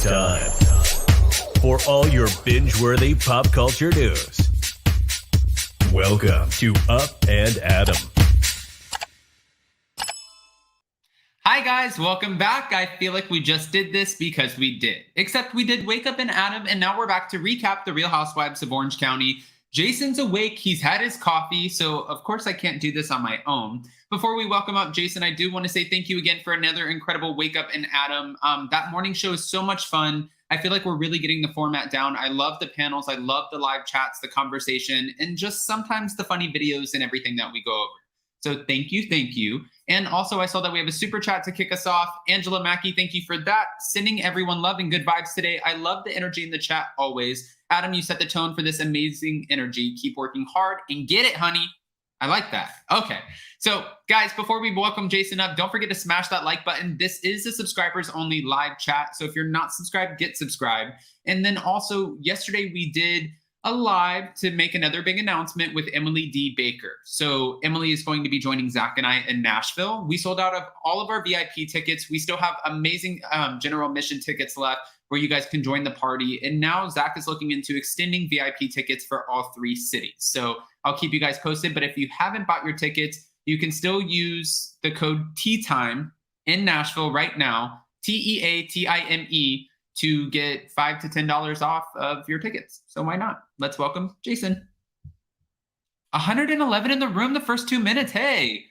It's time for all your binge-worthy pop culture news. Welcome to Up and Adam. Hi guys, welcome back. I feel like we just did this because we did. Except we did Wake Up and Adam, and now we're back to recap the Real Housewives of Orange County. Jason's awake. He's had his coffee, so of course I can't do this on my own. Before we welcome up Jason, I do want to say thank you again for another incredible Wake Up and Adam. That morning show is so much fun. I feel like we're really getting the format down. I love the panels. I love the live chats, the conversation, and just sometimes the funny videos and everything that we go over. So thank you, thank you. And also I saw that we have a super chat to kick us off. Angela Mackey, thank you for that. Sending everyone love and good vibes today. I love the energy in the chat always. Adam, you set the tone for this amazing energy. Keep working hard and get it, honey. I like that. Okay. So guys, before we welcome Jason up, don't forget to smash that like button. This is the subscribers only live chat. So if you're not subscribed, get subscribed. And then also yesterday we did a live to make another big announcement with Emily D. Baker. So Emily is going to be joining Zach and I in Nashville. We sold out of all of our VIP tickets. We still have amazing general admission tickets left where you guys can join the party. And now Zach is looking into extending VIP tickets for all 3 cities. So I'll keep you guys posted. But if you haven't bought your tickets, you can still use the code TEATIME in Nashville right now, TEATIME, to get $5 to $10 off of your tickets. So why not? Let's welcome Jason. 111 in the room the first 2 minutes. Hey.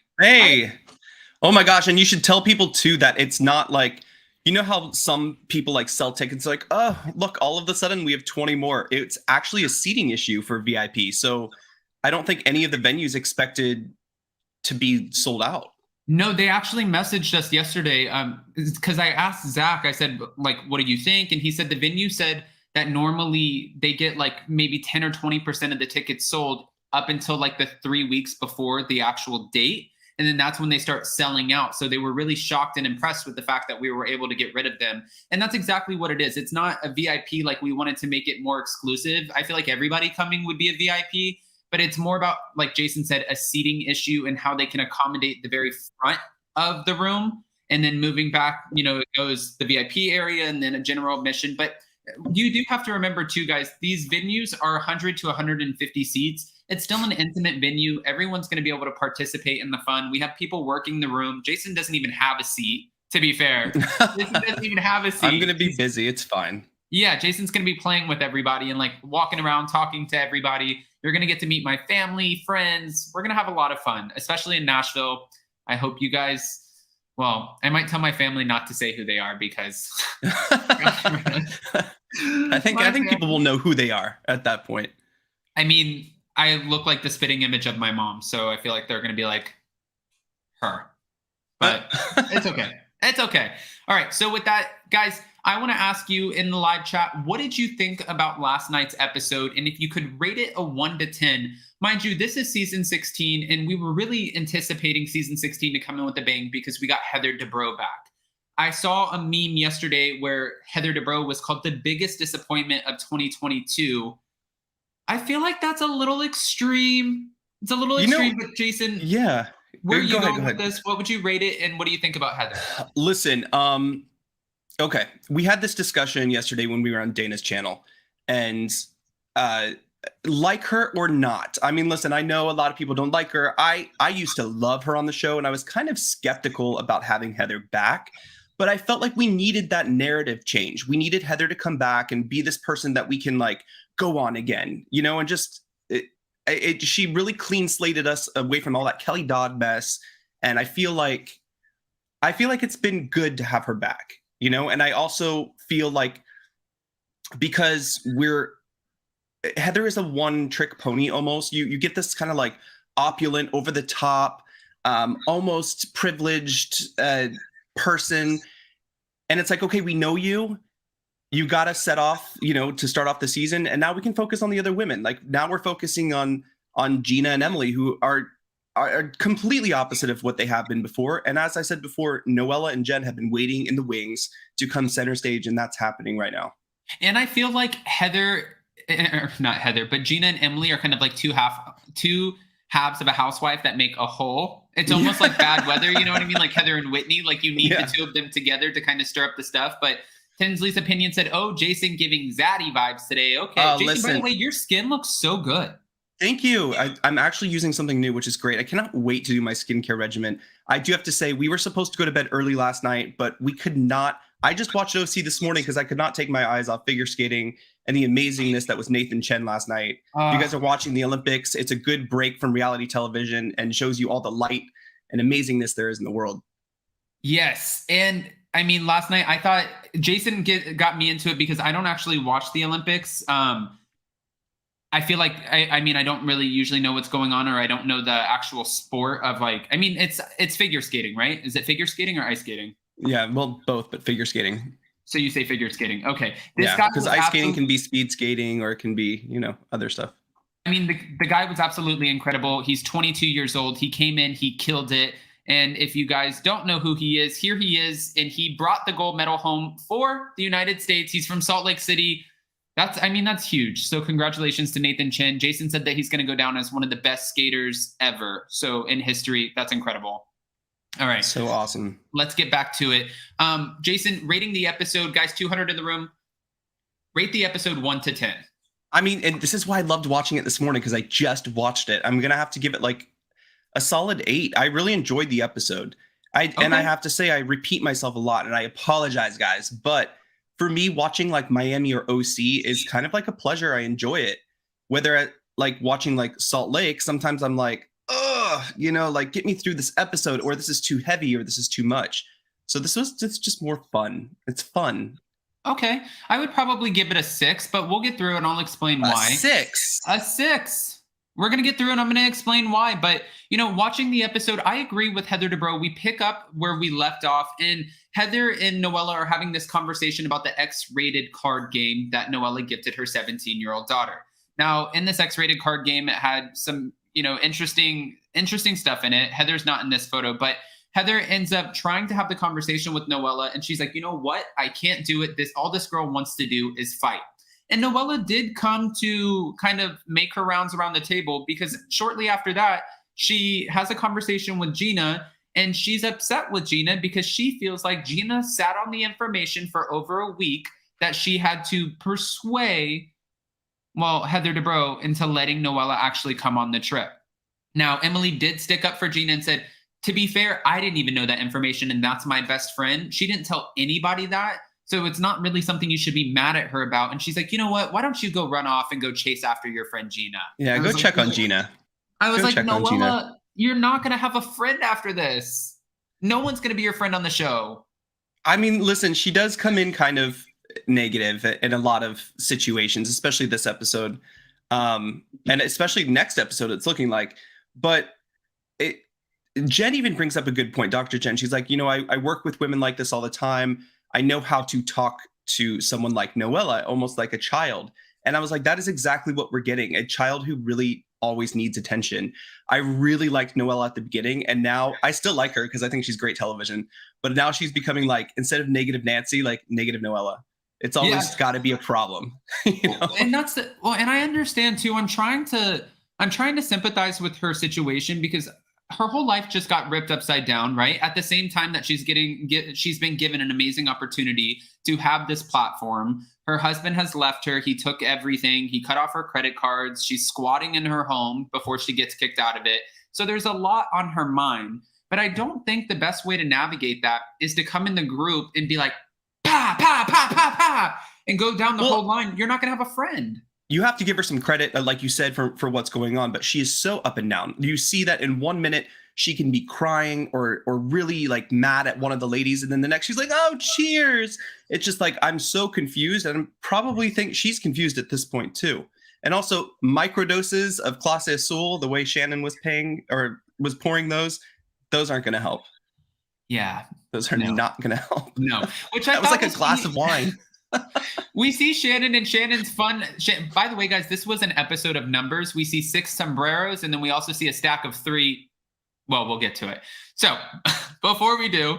Oh my gosh. And you should tell people too that it's not like, you know how some people like sell tickets like, oh, look, all of a sudden we have 20 more. It's actually a seating issue for VIP. So I don't think any of the venues expected to be sold out. No, they actually messaged us yesterday because I asked Zach, I said, like, what do you think? And he said the venue said that normally they get like maybe 10 or 20% of the tickets sold up until like the 3 weeks before the actual date. And then that's when they start selling out. So they were really shocked and impressed with the fact that we were able to get rid of them. And that's exactly what it is. It's not a VIP like we wanted to make it more exclusive. I feel like everybody coming would be a VIP. But it's more about, like Jason said, a seating issue and how they can accommodate the very front of the room. And then moving back, you know, it goes the VIP area and then a general admission. But you do have to remember too, guys, these venues are 100 to 150 seats. It's still an intimate venue. Everyone's going to be able to participate in the fun. We have people working the room. Jason doesn't even have a seat, to be fair. Jason doesn't even have a seat. I'm going to be busy. It's fine. Yeah, Jason's going to be playing with everybody and like walking around, talking to everybody. You're going to get to meet my family, friends. We're going to have a lot of fun, especially in Nashville. I hope you guys, well, I might tell my family not to say who they are because I think people will know who they are at that point. I mean, I look like the spitting image of my mom, so I feel like they're going to be like her. But it's okay. It's okay. All right. So with that, guys, I want to ask you in the live chat, what did you think about last night's episode? And if you could rate it a 1 to 10, mind you, this is season 16, and we were really anticipating season 16 to come in with a bang because we got Heather Dubrow back. I saw a meme yesterday where Heather Dubrow was called the biggest disappointment of 2022. I feel like that's a little extreme. It's a little extreme, but Jason, yeah. Where are you going with this? What would you rate it? And what do you think about Heather? Listen, okay. We had this discussion yesterday when we were on Dana's channel, and like her or not. I mean, listen, I know a lot of people don't like her. I used to love her on the show, and I was kind of skeptical about having Heather back, but I felt like we needed that narrative change. We needed Heather to come back and be this person that we can like go on again, you know, and just she really clean slated us away from all that Kelly Dodd mess. And I feel like it's been good to have her back, you know? And I also feel like because Heather is a one-trick pony almost. You get this kind of like opulent, over the top, almost privileged person. And it's like, okay, we know you. You got to set off, you know, to start off the season. And now we can focus on the other women. Like now we're focusing on Gina and Emily, who are completely opposite of what they have been before. And as I said before, Noella and Jen have been waiting in the wings to come center stage. And that's happening right now. And I feel like not Heather, but Gina and Emily are kind of like two halves of a housewife that make a whole. It's almost like bad weather. You know what I mean? Like Heather and Whitney, like you need the two of them together to kind of stir up the stuff. But Tinsley's opinion said, oh, Jason giving zaddy vibes today. Okay, Jason, listen, by the way, your skin looks so good. Thank you. I'm actually using something new, which is great. I cannot wait to do my skincare regimen. I do have to say, we were supposed to go to bed early last night, but we could not. I just watched OC this morning because I could not take my eyes off figure skating and the amazingness that was Nathan Chen last night. If you guys are watching the Olympics, it's a good break from reality television and shows you all the light and amazingness there is in the world. Yes. And I mean, last night I thought Jason got me into it because I don't actually watch the Olympics. I feel like I don't really usually know what's going on, or I don't know the actual sport of like, I mean, it's figure skating, right? Is it figure skating or ice skating? Yeah, well, both, but figure skating. So you say figure skating. Okay. Because ice skating can be speed skating or it can be, other stuff. I mean, the guy was absolutely incredible. He's 22 years old. He came in, he killed it. And if you guys don't know who he is, here he is. And he brought the gold medal home for the United States. He's from Salt Lake City. That's huge. So congratulations to Nathan Chen. Jason said that he's going to go down as one of the best skaters ever. So in history, that's incredible. All right. So awesome. Let's get back to it. Jason, rating the episode, guys, 200 in the room. Rate the episode 1 to 10. I mean, and this is why I loved watching it this morning, because I just watched it. I'm going to have to give it like a solid 8. I really enjoyed the episode. And I have to say, I repeat myself a lot, and I apologize, guys, but for me, watching like Miami or OC is kind of like a pleasure. I enjoy it. Whether like watching like Salt Lake, sometimes I'm like, like get me through this episode, or this is too heavy, or this is too much. So it's just more fun. It's fun. Okay. I would probably give it a 6, but we'll get through it and I'll explain why. A 6. A 6. We're going to get through it and I'm going to explain why. But, watching the episode, I agree with Heather Dubrow. We pick up where we left off, and Heather and Noella are having this conversation about the X-rated card game that Noella gifted her 17-year-old daughter. Now, in this X-rated card game, it had some, interesting stuff in it. Heather's not in this photo, but Heather ends up trying to have the conversation with Noella, and she's like, you know what? I can't do it. All this girl wants to do is fight. And Noella did come to kind of make her rounds around the table, because shortly after that, she has a conversation with Gina, and she's upset with Gina because she feels like Gina sat on the information for over a week that she had to persuade, Heather Dubrow into letting Noella actually come on the trip. Now, Emily did stick up for Gina and said, to be fair, I didn't even know that information, and that's my best friend. She didn't tell anybody that. So it's not really something you should be mad at her about. And she's like, you know what? Why don't you go run off and go chase after your friend Gina? Yeah, go check on Gina. I was like, Noella, you're not going to have a friend after this. No one's going to be your friend on the show. I mean, listen, she does come in kind of negative in a lot of situations, especially this episode. And especially next episode, it's looking like. But Jen even brings up a good point, Dr. Jen. She's like, I work with women like this all the time. I know how to talk to someone like Noella, almost like a child. And I was like, that is exactly what we're getting. A child who really always needs attention. I really liked Noella at the beginning. And now I still like her because I think she's great television. But now she's becoming like, instead of negative Nancy, like negative Noella. It's always got to be a problem. And that's and I understand too. I'm trying to sympathize with her situation, because her whole life just got ripped upside down, right? At the same time that she's been given an amazing opportunity to have this platform. Her husband has left her. He took everything. He cut off her credit cards. She's squatting in her home before she gets kicked out of it. So there's a lot on her mind. But I don't think the best way to navigate that is to come in the group and be like, pa, pa, pa, pa, pa, and go down the whole line. You're not going to have a friend. You have to give her some credit, like you said, for what's going on, but she is so up and down. You see that in 1 minute, she can be crying or really like mad at one of the ladies. And then the next she's like, oh, cheers. It's just like, I'm so confused, and I probably think she's confused at this point too. And also microdoses of Clase Azul, the way Shannon was pouring those aren't going to help. Yeah. Those are not going to help. No. Which that was like a glass of wine. We see Shannon and Shannon's fun. By the way, guys, this was an episode of numbers. We see 6 sombreros, and then we also see a stack of 3. Well, we'll get to it. So before we do,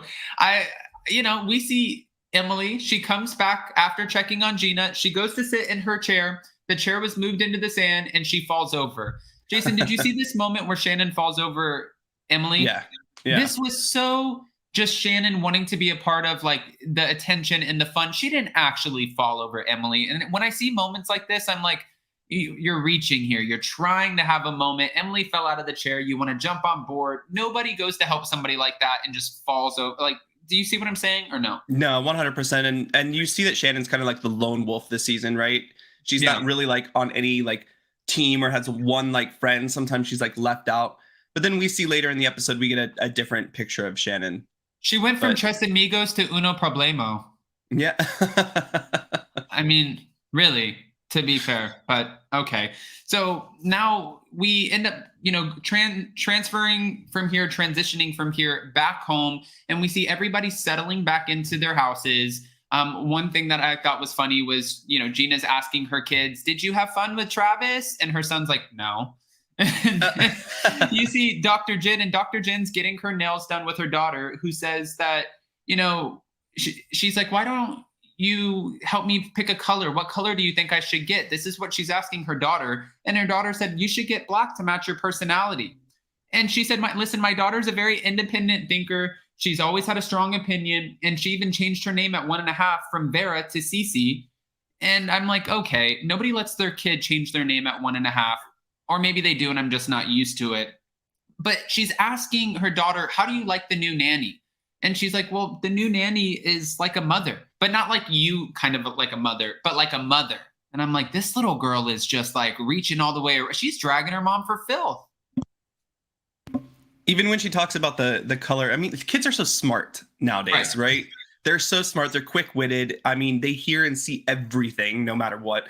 we see Emily. She comes back after checking on Gina. She goes to sit in her chair. The chair was moved into the sand, and she falls over. Jason, did you see this moment where Shannon falls over Emily? Yeah. This was so just Shannon wanting to be a part of like the attention and the fun. She didn't actually fall over Emily. And when I see moments like this, I'm like, you're reaching here. You're trying to have a moment. Emily fell out of the chair. You want to jump on board. Nobody goes to help somebody like that and just falls over. Like, do you see what I'm saying or no? No, 100%. And you see that Shannon's kind of like the lone wolf this season, right? She's not really like on any like team or has one like friend. Sometimes she's like left out. But then we see later in the episode, we get a different picture of Shannon. She went from Tres Amigos to Uno Problemo. Yeah. I mean, really, to be fair, but okay. So now we end up, transferring from here, transitioning from here back home, and we see everybody settling back into their houses. One thing that I thought was funny was, Gina's asking her kids, "Did you have fun with Travis?" And her son's like, "No." You see Dr. Jin, and Dr. Jin's getting her nails done with her daughter, who says that, she's like, "Why don't you help me pick a color? What color do you think I should get?" This is what she's asking her daughter. And her daughter said, "You should get black to match your personality." And she said, listen, my daughter's a very independent thinker. She's always had a strong opinion. And she even changed her name at 1.5 from Vera to Cece. And I'm like, okay, nobody lets their kid change their name at 1.5. Or maybe they do, and I'm just not used to it. But she's asking her daughter, "How do you like the new nanny?" And she's like, "Well, the new nanny is like a mother, but not like you kind of like a mother, but like a mother." And I'm like, this little girl is just like reaching all the way. She's dragging her mom for filth. Even when she talks about the color, I mean, kids are so smart nowadays, right? They're so smart. They're quick-witted. I mean, they hear and see everything, no matter what.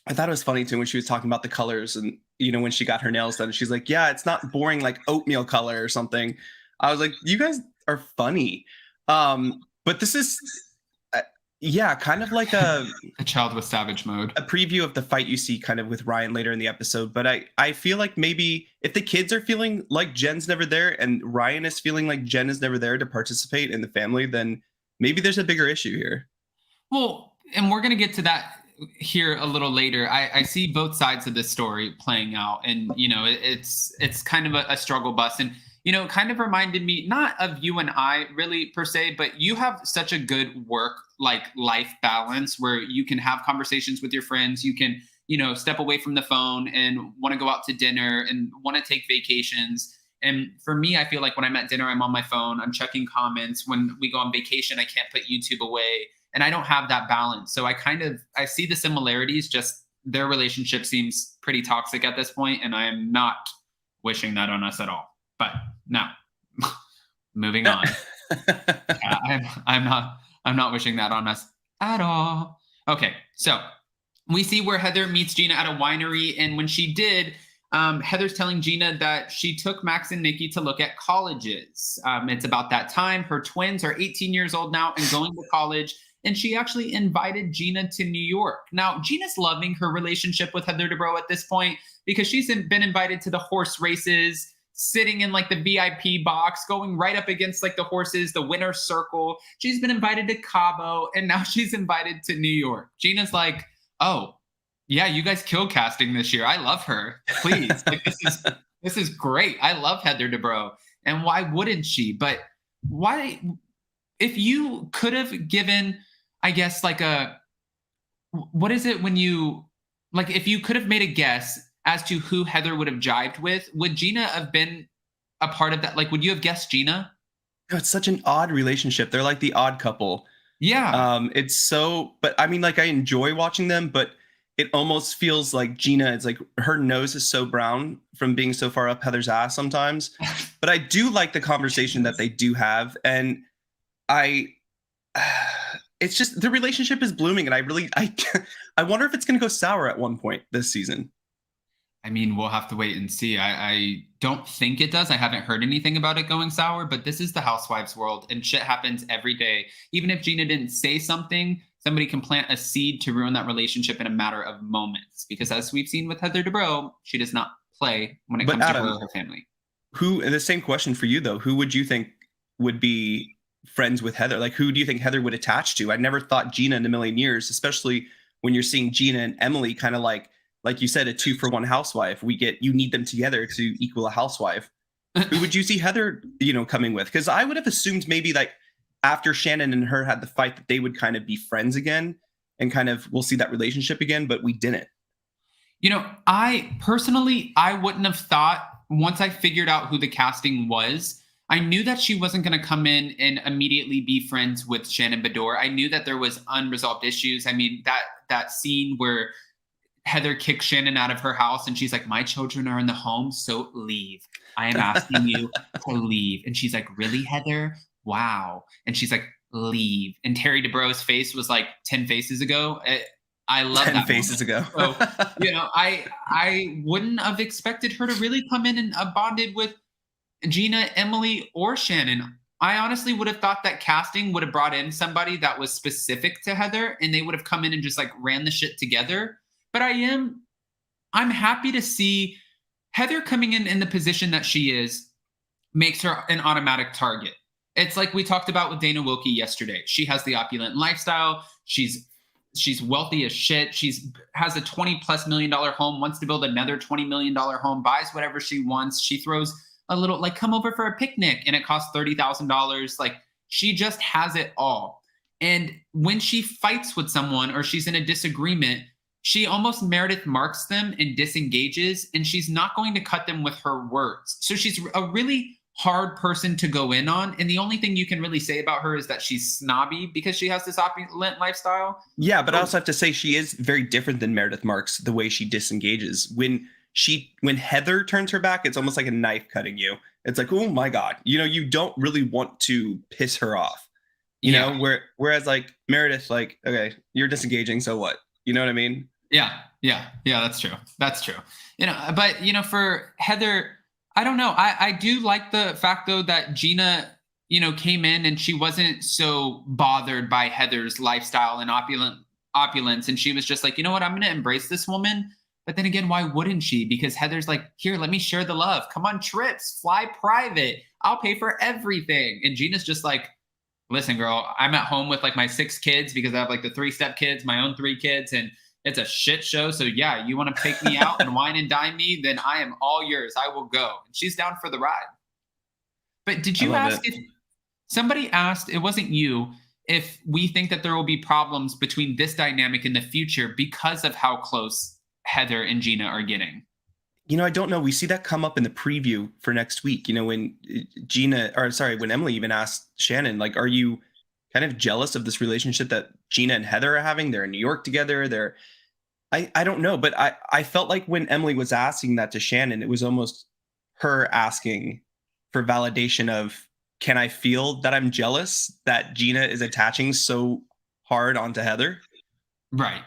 I thought it was funny too when she was talking about the colors and, when she got her nails done, she's like, "Yeah, it's not boring like oatmeal color or something." I was like, you guys are funny. But this is, kind of like a child with savage mode, a preview of the fight you see kind of with Ryan later in the episode. But I feel like maybe if the kids are feeling like Jen's never there and Ryan is feeling like Jen is never there to participate in the family, then maybe there's a bigger issue here. Well, and we're going to get to that here a little later. I see both sides of this story playing out, and it's kind of a struggle bus, and kind of reminded me not of you and I really per se, but you have such a good work life balance where you can have conversations with your friends, you can step away from the phone and want to go out to dinner and want to take vacations. And for me, I feel like when I'm at dinner, I'm on my phone, I'm checking comments. When we go on vacation, I can't put YouTube away. And I don't have that balance. So I see the similarities, just their relationship seems pretty toxic at this point, and I am not wishing that on us at all. But now, moving on. I'm not wishing that on us at all. Okay, so we see where Heather meets Gina at a winery, and when she did, Heather's telling Gina that she took Max and Nikki to look at colleges. It's about that time. Her twins are 18 years old now and going to college. And she actually invited Gina to New York. Now, Gina's loving her relationship with Heather Dubrow at this point because she's been invited to the horse races, sitting in like the VIP box, going right up against like the horses, the winner's circle. She's been invited to Cabo, and now she's invited to New York. Gina's like, "Oh, yeah, you guys killed casting this year. I love her. Please, like this is great. I love Heather Dubrow." And why wouldn't she? But why, if you could have given, I guess, what is it when you, if you could have made a guess as to who Heather would have jived with, would Gina have been a part of that? Would you have guessed Gina? It's such an odd relationship. They're like the odd couple. Yeah. It's so, but I mean, I enjoy watching them, but it almost feels like Gina, it's like her nose is so brown from being so far up Heather's ass sometimes. But I do like the conversation that they do have. And it's just the relationship is blooming, and I wonder if it's going to go sour at one point this season. I mean, we'll have to wait and see. I don't think it does. I haven't heard anything about it going sour, but this is the housewives world, and shit happens every day. Even if Gina didn't say something, somebody can plant a seed to ruin that relationship in a matter of moments. Because as we've seen with Heather Dubrow, she does not play when it comes to her family. And the same question for you, though. Who would you think would be friends with Heather? Who do you think Heather would attach to? I never thought Gina in a million years, especially when you're seeing Gina and Emily kind of like you said, a 2-for-1 housewife. You need them together to equal a housewife. Who would you see Heather, coming with? Because I would have assumed maybe like after Shannon and her had the fight that they would kind of be friends again and kind of we'll see that relationship again, but we didn't. I personally, I wouldn't have thought once I figured out who the casting was, I knew that she wasn't going to come in and immediately be friends with Shannon Beador. I knew that there was unresolved issues. I mean, that scene where Heather kicks Shannon out of her house and she's like, my children are in the home, so leave. I am asking you to leave. And she's like, really, Heather? Wow. And she's like, leave. And Terry DeBro's face was like 10 faces ago. I love 10 faces ago. So, I wouldn't have expected her to really come in and bonded with Gina, Emily, or Shannon. I honestly would have thought that casting would have brought in somebody that was specific to Heather and they would have come in and just like ran the shit together. But I'm happy to see Heather coming in the position that she is makes her an automatic target. It's like we talked about with Dana Wilkie yesterday. She has the opulent lifestyle. She's wealthy as shit. Has a $20+ million home, wants to build another $20 million home, buys whatever she wants. She throws a little, like, come over for a picnic and it costs $30,000. Like, she just has it all. And when she fights with someone or she's in a disagreement, she almost Meredith Marks them and disengages, and she's not going to cut them with her words. So she's a really hard person to go in on. And the only thing you can really say about her is that she's snobby because she has this opulent lifestyle. Yeah, but I also have to say she is very different than Meredith Marks, the way she disengages. When Heather turns her back, it's almost like a knife cutting you. It's like, oh my God, you don't really want to piss her off, whereas like Meredith, like, okay, you're disengaging. So what? You know what I mean? Yeah. That's true. But for Heather, I don't know. I do like the fact though that Gina, came in and she wasn't so bothered by Heather's lifestyle and opulence. And she was just like, you know what, I'm going to embrace this woman. But then again, why wouldn't she? Because Heather's like, here, let me share the love. Come on trips, fly private. I'll pay for everything. And Gina's just like, listen, girl, I'm at home with like my 6 kids because I have like the 3 stepkids, my own 3 kids, and it's a shit show. So yeah, you want to take me out and wine and dine me? Then I am all yours. I will go. And she's down for the ride. But did you ask if somebody asked, it wasn't you, if we think that there will be problems between this dynamic in the future because of how close Heather and Gina are getting? I don't know. We see that come up in the preview for next week. When when Emily even asked Shannon, like, are you kind of jealous of this relationship that Gina and Heather are having? They're in New York together. I don't know, but I felt like when Emily was asking that to Shannon, it was almost her asking for validation of, can I feel that I'm jealous that Gina is attaching so hard onto Heather? Right.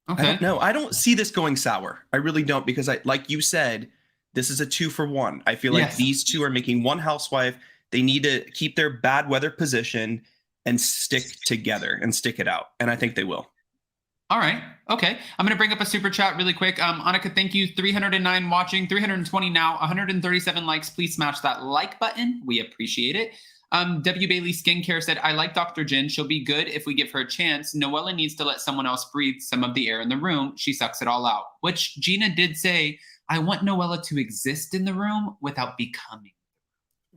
Okay. I don't know. I don't see this going sour. I really don't, because like you said, this is a 2-for-1. I feel like these two are making one housewife. They need to keep their bad weather position and stick together and stick it out. And I think they will. All right. Okay. I'm going to bring up a super chat really quick. Annika, thank you. 309 watching, 320 now, 137 likes. Please smash that like button. We appreciate it. W. Bailey Skincare said, I like Dr. Jin. She'll be good if we give her a chance. Noella needs to let someone else breathe some of the air in the room. She sucks it all out, which Gina did say, I want Noella to exist in the room without becoming.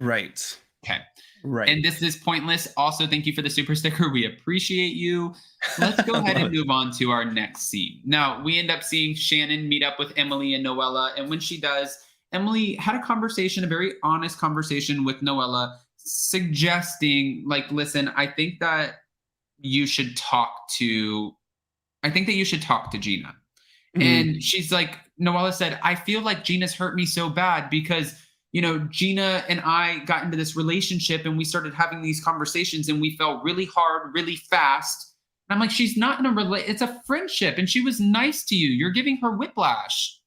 Right. Okay. Right. And this is pointless. Also, thank you for the super sticker. We appreciate you. Let's go ahead and move on to our next scene. Now, we end up seeing Shannon meet up with Emily and Noella. And when she does, Emily had a very honest conversation with Noella, suggesting, like, listen, I think that you should talk to Gina. Mm-hmm. And she's like, Noella said, I feel like Gina's hurt me so bad because Gina and I got into this relationship and we started having these conversations and we fell really hard, really fast. And I'm like, she's not in it's a friendship and she was nice to you. You're giving her whiplash.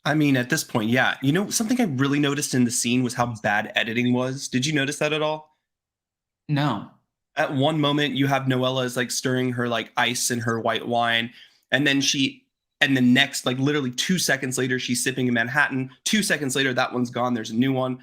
I mean, at this point, yeah. Something I really noticed in the scene was how bad editing was. Did you notice that at all? No. At one moment, you have Noella is like stirring her like ice in her white wine. And then the next, like literally 2 seconds later, she's sipping a Manhattan. 2 seconds later, that one's gone. There's a new one.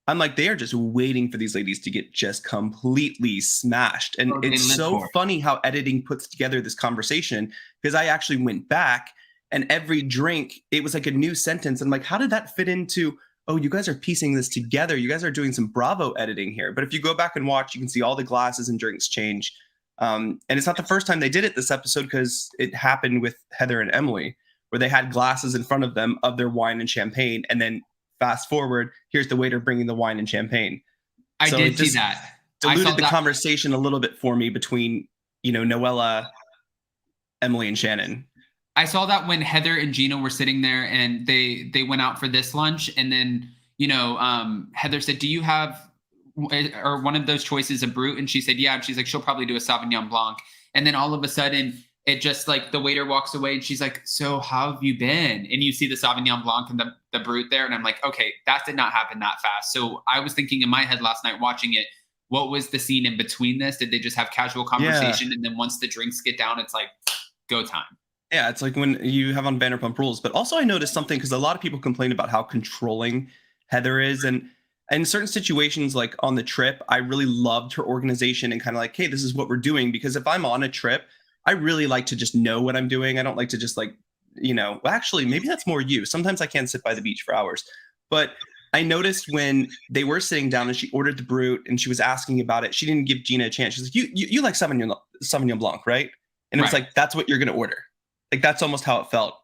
I'm like, they are just waiting for these ladies to get just completely smashed. And it's so funny how editing puts together this conversation, because I actually went back and every drink, it was like a new sentence. I'm like, how did that fit into oh, you guys are piecing this together. You guys are doing some Bravo editing here. But if you go back and watch, you can see all the glasses and drinks change. And it's not the first time they did it this episode, because it happened with Heather and Emily, where they had glasses in front of them of their wine and champagne. And then fast forward, here's the waiter bringing the wine and champagne. I did see that. Diluted the conversation a little bit for me between, Noella, Emily, and Shannon. I saw that when Heather and Gina were sitting there and they went out for this lunch. And then, Heather said, do you have, or one of those choices, a Brut? And she said, yeah. And she's like, she'll probably do a Sauvignon Blanc. And then all of a sudden it just like the waiter walks away and she's like, so how have you been? And you see the Sauvignon Blanc and the Brut there. And I'm like, okay, that did not happen that fast. So I was thinking in my head last night watching it, what was the scene in between this? Did they just have casual conversation? Yeah. And then once the drinks get down, it's like go time. Yeah, it's like when you have on Vanderpump Rules. But also I noticed something, because a lot of people complain about how controlling Heather is. And in certain situations, like on the trip, I really loved her organization and kind of like, hey, this is what we're doing. Because if I'm on a trip, I really like to just know what I'm doing. I don't like to just like, well, actually, maybe that's more you. Sometimes I can't sit by the beach for hours. But I noticed when they were sitting down and she ordered the Brut and she was asking about it, she didn't give Gina a chance. She's like, you like Sauvignon Blanc, right? And it's like, that's what you're going to order. Like, that's almost how it felt,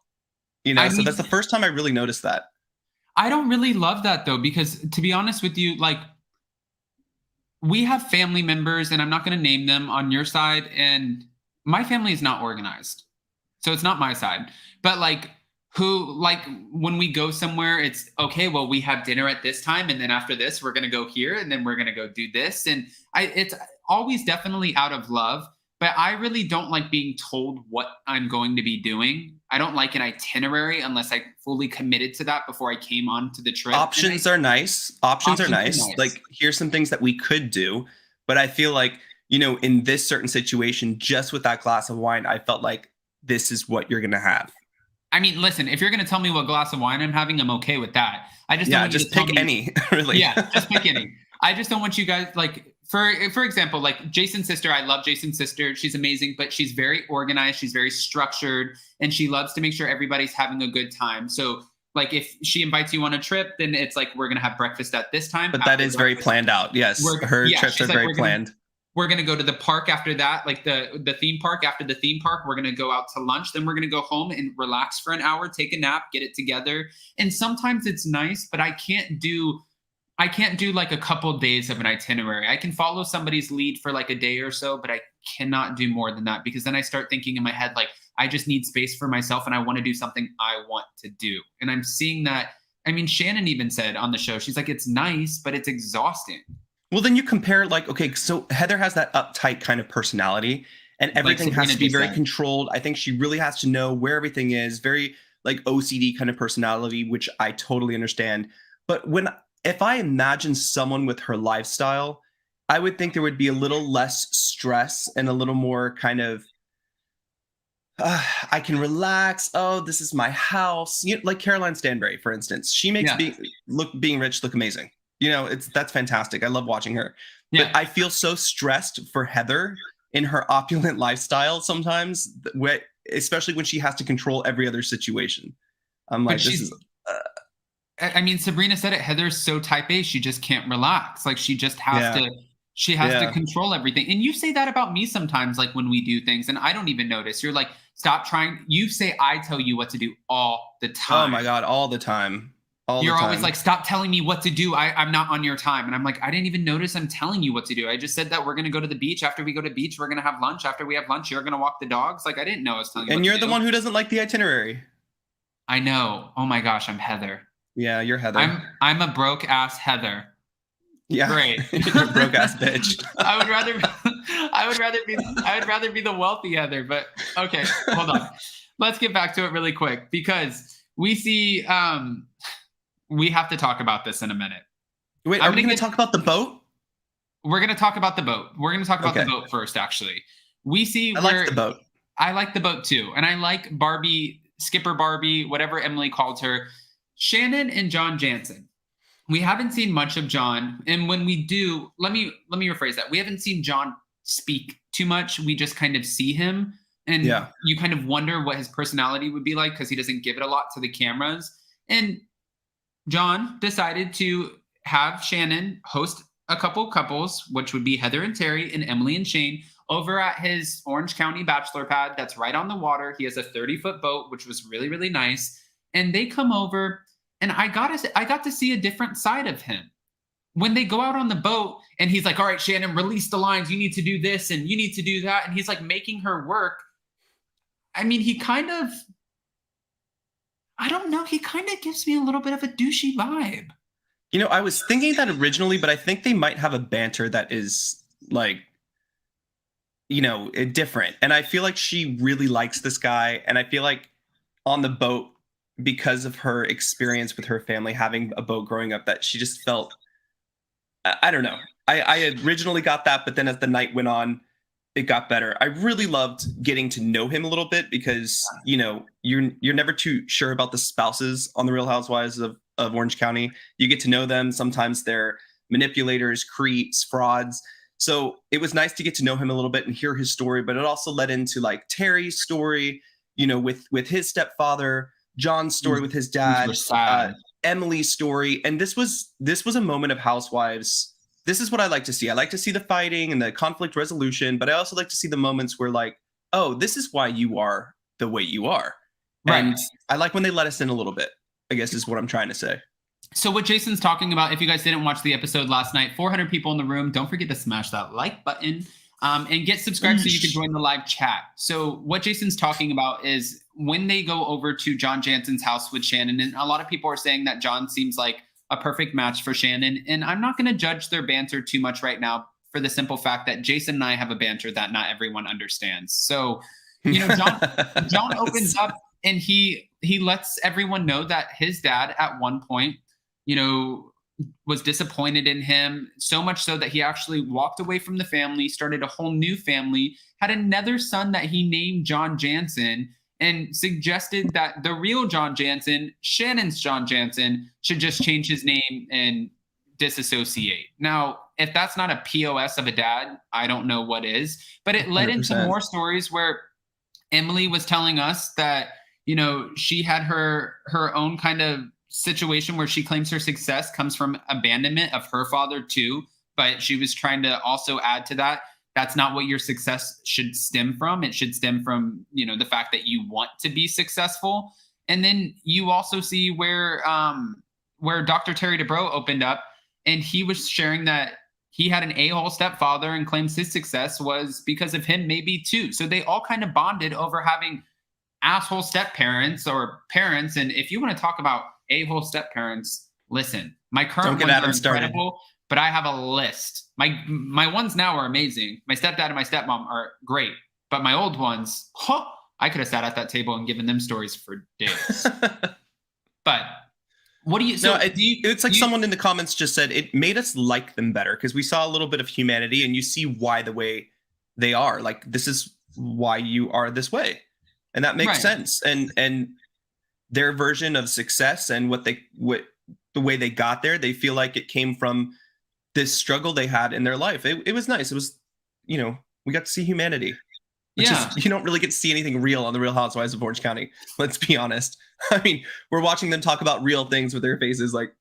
so that's the first time I really noticed that. I don't really love that though, because to be honest with you, like we have family members, and I'm not going to name them, on your side, and my family is not organized. So it's not my side, but like when we go somewhere, it's okay, well, we have dinner at this time. And then after this, we're going to go here, and then we're going to go do this. And it's always definitely out of love. But I really don't like being told what I'm going to be doing. I don't like an itinerary unless I fully committed to that before I came onto the trip. Options are nice. Options are nice. Like, here's some things that we could do. But I feel like, in this certain situation, just with that glass of wine, I felt like this is what you're going to have. I mean, listen, if you're going to tell me what glass of wine I'm having, I'm okay with that. I just don't want just pick any, really. Yeah, just pick any. I just don't want you guys, like, for example, like Jason's sister, I love Jason's sister. She's amazing, but she's very organized. She's very structured, and she loves to make sure everybody's having a good time. So like if she invites you on a trip, then it's like, we're going to have breakfast at this time. But that is very planned out. Yes. Her trips are very planned. We're going to go to the park after that, like the theme park. After the theme park, we're going to go out to lunch. Then we're going to go home and relax for an hour, take a nap, get it together. And sometimes it's nice, but I can't do like a couple days of an itinerary. I can follow somebody's lead for like a day or so, but I cannot do more than that, because then I start thinking in my head, like, I just need space for myself and I want to do something I want to do. And I'm seeing that. I mean, Shannon even said on the show, she's like, it's nice, but it's exhausting. Well, then you compare, like, okay, so Heather has that uptight kind of personality, and everything has to be very controlled. I think she really has to know where everything is, very like OCD kind of personality, which I totally understand. But if I imagine someone with her lifestyle, I would think there would be a little less stress and a little more kind of, I can relax. Oh, this is my house. Like Caroline Stanbury, for instance. She makes being rich look amazing. That's fantastic. I love watching her. Yeah. But I feel so stressed for Heather in her opulent lifestyle sometimes, especially when she has to control every other situation. I'm like, I mean, Sabrina said it. Heather's so type A, she just can't relax. Like, she just has to. She has to control everything. And you say that about me sometimes, like when we do things, and I don't even notice. You're like, stop trying. You say I tell you what to do all the time. Oh my God, all the time. You're always like, stop telling me what to do. I'm not on your time. And I'm like, I didn't even notice I'm telling you what to do. I just said that we're going to go to the beach. After we go to the beach, we're going to have lunch. After we have lunch, you're going to walk the dogs. Like, I didn't know I was telling you. And you're the one who doesn't like the itinerary. I know. Oh my gosh, I'm Heather. Yeah, you're Heather. I'm a broke ass Heather. Yeah. Great. You're a broke ass bitch. I would rather be the wealthy Heather, but okay, hold on. Let's get back to it really quick, because we see we have to talk about this in a minute. Wait, are we going to talk about the boat? We're going to talk about the boat. We're going to talk about the boat first, actually. We see I like the boat. I like the boat too. And I like Barbie, Skipper Barbie, whatever Emily called her. Shannon and John Jansen. We haven't seen much of John. And when we do, let me rephrase that. We haven't seen John speak too much. We just kind of see him. And you kind of wonder what his personality would be like, because he doesn't give it a lot to the cameras. And John decided to have Shannon host a couple couples, which would be Heather and Terry and Emily and Shane, over at his Orange County bachelor pad that's right on the water. He has a 30-foot boat, which was really, really nice. And they come over, and I got to see a different side of him. When they go out on the boat, and he's like, all right, Shannon, release the lines. You need to do this, and you need to do that. And he's like making her work. I mean, he kind of, I don't know, he kind of gives me a little bit of a douchey vibe. You know, I was thinking that originally, but I think they might have a banter that is like, you know, different. And I feel like she really likes this guy. And I feel like on the boat, because of her experience with her family, having a boat growing up, that she just felt, I don't know. I originally got that, but then as the night went on, it got better. I really loved getting to know him a little bit because, you know, you're never too sure about the spouses on the Real Housewives of Orange County. You get to know them. Sometimes they're manipulators, creeps, frauds. So it was nice to get to know him a little bit and hear his story, but it also led into like Terry's story, you know, with his stepfather, John's story with his dad, Emily's story. And this was a moment of Housewives. This is what I like to see. I like to see the fighting and the conflict resolution, but I also like to see the moments where like, oh, this is why you are the way you are. Right. And I like when they let us in a little bit, I guess is what I'm trying to say. So what Jason's talking about, if you guys didn't watch the episode last night, 400 people in the room. Don't forget to smash that like button and get subscribed so you can join the live chat. So what Jason's talking about is when they go over to John Jansen's house with Shannon, and a lot of people are saying that John seems like a perfect match for Shannon. And I'm not going to judge their banter too much right now for the simple fact that Jason and I have a banter that not everyone understands. So, you know, John opens up and he lets everyone know that his dad at one point, you know, was disappointed in him, so much so that he actually walked away from the family, started a whole new family, had another son that he named John Jansen, and suggested that the real John Jansen, Shannon's John Jansen, should just change his name and disassociate. Now, if that's not a POS of a dad, I don't know what is. But it led 100%. Into more stories where Emily was telling us that, you know, she had her own kind of situation where she claims her success comes from abandonment of her father too. But she was trying to also add to that, that's not what your success should stem from. It should stem from, you know, the fact that you want to be successful. And then you also see where Dr. Terry DeBro opened up and he was sharing that he had an a-hole stepfather and claims his success was because of him maybe too. So they all kind of bonded over having asshole step parents or parents. And if you want to talk about a-hole step parents, listen, my current ones are incredible. But I have a list. My ones now are amazing. My stepdad and my stepmom are great. But my old ones, I could have sat at that table and given them stories for days. But what do you... So it's like someone in the comments just said it made us like them better because we saw a little bit of humanity and you see why the way they are. Like, this is why you are this way. And that makes sense. And their version of success and the way they got there, they feel like it came from this struggle they had in their life. It was nice. It was, you know, we got to see humanity. You don't really get to see anything real on the Real Housewives of Orange County. Let's be honest. I mean, we're watching them talk about real things with their faces like.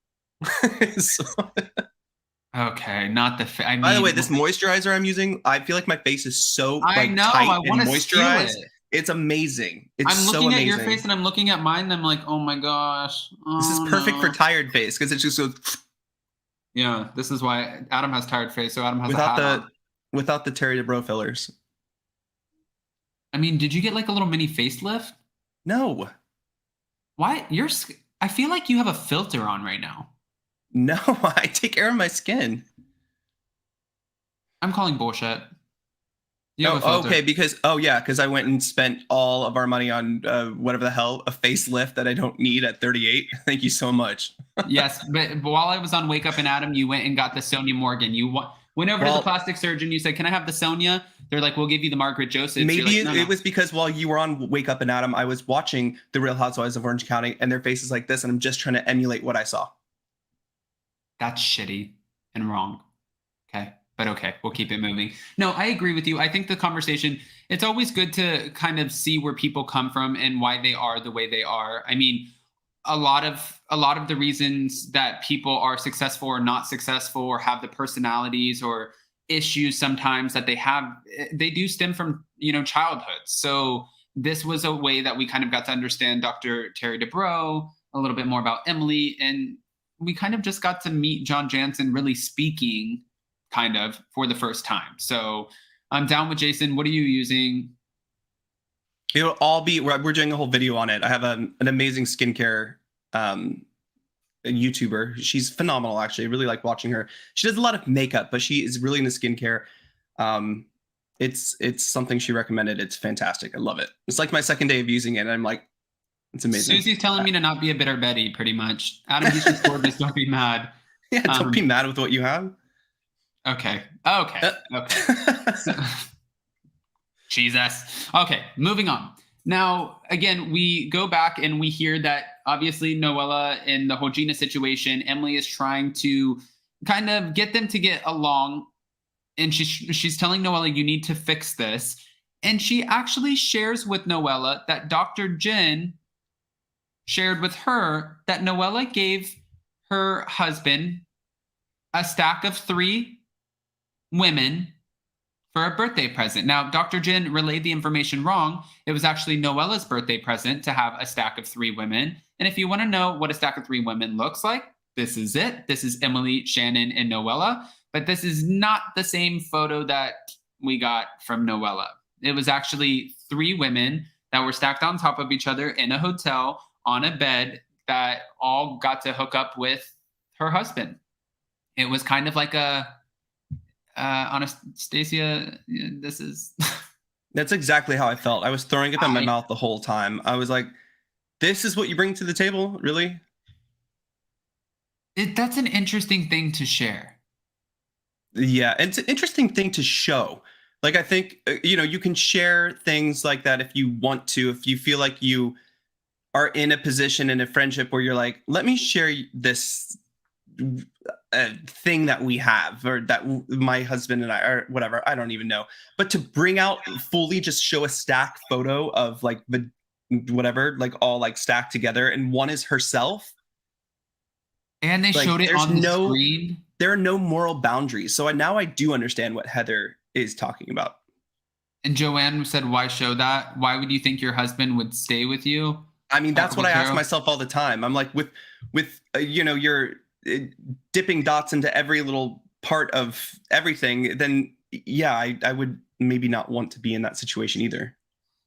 Okay, not the. By the way, this moisturizer I'm using, I feel like my face is so tight and moisturized. It's amazing. I'm looking at your face and I'm looking at mine and I'm like, oh my gosh. This is perfect for tired face because it's just so. Yeah, this is why Adam has tired face. So Adam has without the Terry DeBro fillers. I mean, did you get like a little mini facelift? No. Why? I feel like you have a filter on right now. No, I take care of my skin. I'm calling bullshit. Okay, because I went and spent all of our money on whatever the hell, a facelift that I don't need at 38. Thank you so much. Yes, but while I was on Wake Up and Adam, you went and got the Sonia Morgan. You went over to the plastic surgeon. You said, "Can I have the Sonia?" They're like, "We'll give you the Margaret Joseph." Maybe like, no. It was because while you were on Wake Up and Adam, I was watching the Real Housewives of Orange County, and their faces like this, and I'm just trying to emulate what I saw. That's shitty and wrong. Okay. But okay, we'll keep it moving. No, I agree with you. I think the conversation, it's always good to kind of see where people come from and why they are the way they are. I mean, a lot of the reasons that people are successful or not successful or have the personalities or issues sometimes that they have, they do stem from, childhood. So this was a way that we kind of got to understand Dr. Terry Dubrow, a little bit more about Emily, and we kind of just got to meet John Jansen really speaking kind of for the first time. So I'm down with Jason. What are you using? It'll all be, we're doing a whole video on it. I have an amazing skincare YouTuber. She's phenomenal, actually. I really like watching her. She does a lot of makeup, but she is really into skincare. It's something she recommended. It's fantastic. I love it. It's like my second day of using it, and I'm like, it's amazing. Susie's telling me to not be a bitter Betty, pretty much. Adam, you should score this. Don't be mad. Yeah, don't be mad with what you have. Okay. So, Jesus. Okay, moving on. Now, again, we go back and we hear that obviously Noella in the whole Gina situation, Emily is trying to kind of get them to get along. And she's telling Noella, you need to fix this. And she actually shares with Noella that Dr. Jen shared with her that Noella gave her husband a stack of 3 women for a birthday present. Now, Dr. Jen relayed the information wrong. It was actually Noella's birthday present to have a stack of 3 women. And if you want to know what a stack of 3 women looks like, this is it. This is Emily, Shannon, and Noella. But this is not the same photo that we got from Noella. It was actually 3 women that were stacked on top of each other in a hotel on a bed that all got to hook up with her husband. It was kind of like a Anastasia, this is... That's exactly how I felt. I was throwing up in my mouth the whole time. I was like, this is what you bring to the table? Really? That's an interesting thing to share. Yeah, it's an interesting thing to show. Like, I think, you can share things like that if you want to, if you feel like you are in a position in a friendship where you're like, let me share this thing that we have, or that my husband and I, or whatever, I don't even know. But to bring out fully, just show a stack photo of like the whatever, like all like stacked together, and one is herself. And they showed it on the screen. There are no moral boundaries. So now I do understand what Heather is talking about. And Joanne said, why show that? Why would you think your husband would stay with you? I mean, that's what I ask myself all the time. I'm like, with you're dipping dots into every little part of everything, then yeah, I would maybe not want to be in that situation either.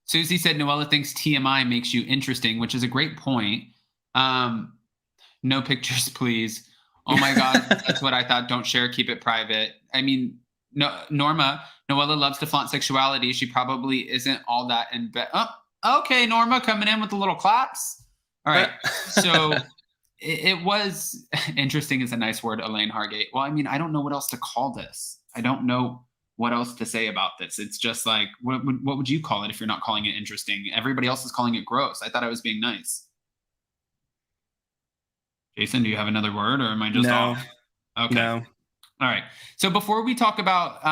Susie said Noella thinks TMI makes you interesting, which is a great point. No pictures, please. Oh my God, that's what I thought. Don't share, keep it private. I mean, no, Noella loves to flaunt sexuality. She probably isn't all that in bed. Oh, okay, Norma coming in with the little claps. All right, so it was interesting is a nice word, Elaine Hargate. Well, I mean, I don't know what else to call this. I don't know what else to say about this. It's just like, what would you call it if you're not calling it interesting? Everybody else is calling it gross. I thought I was being nice. Jason, do you have another word, or am I just off? Okay. No. All right. So before we talk about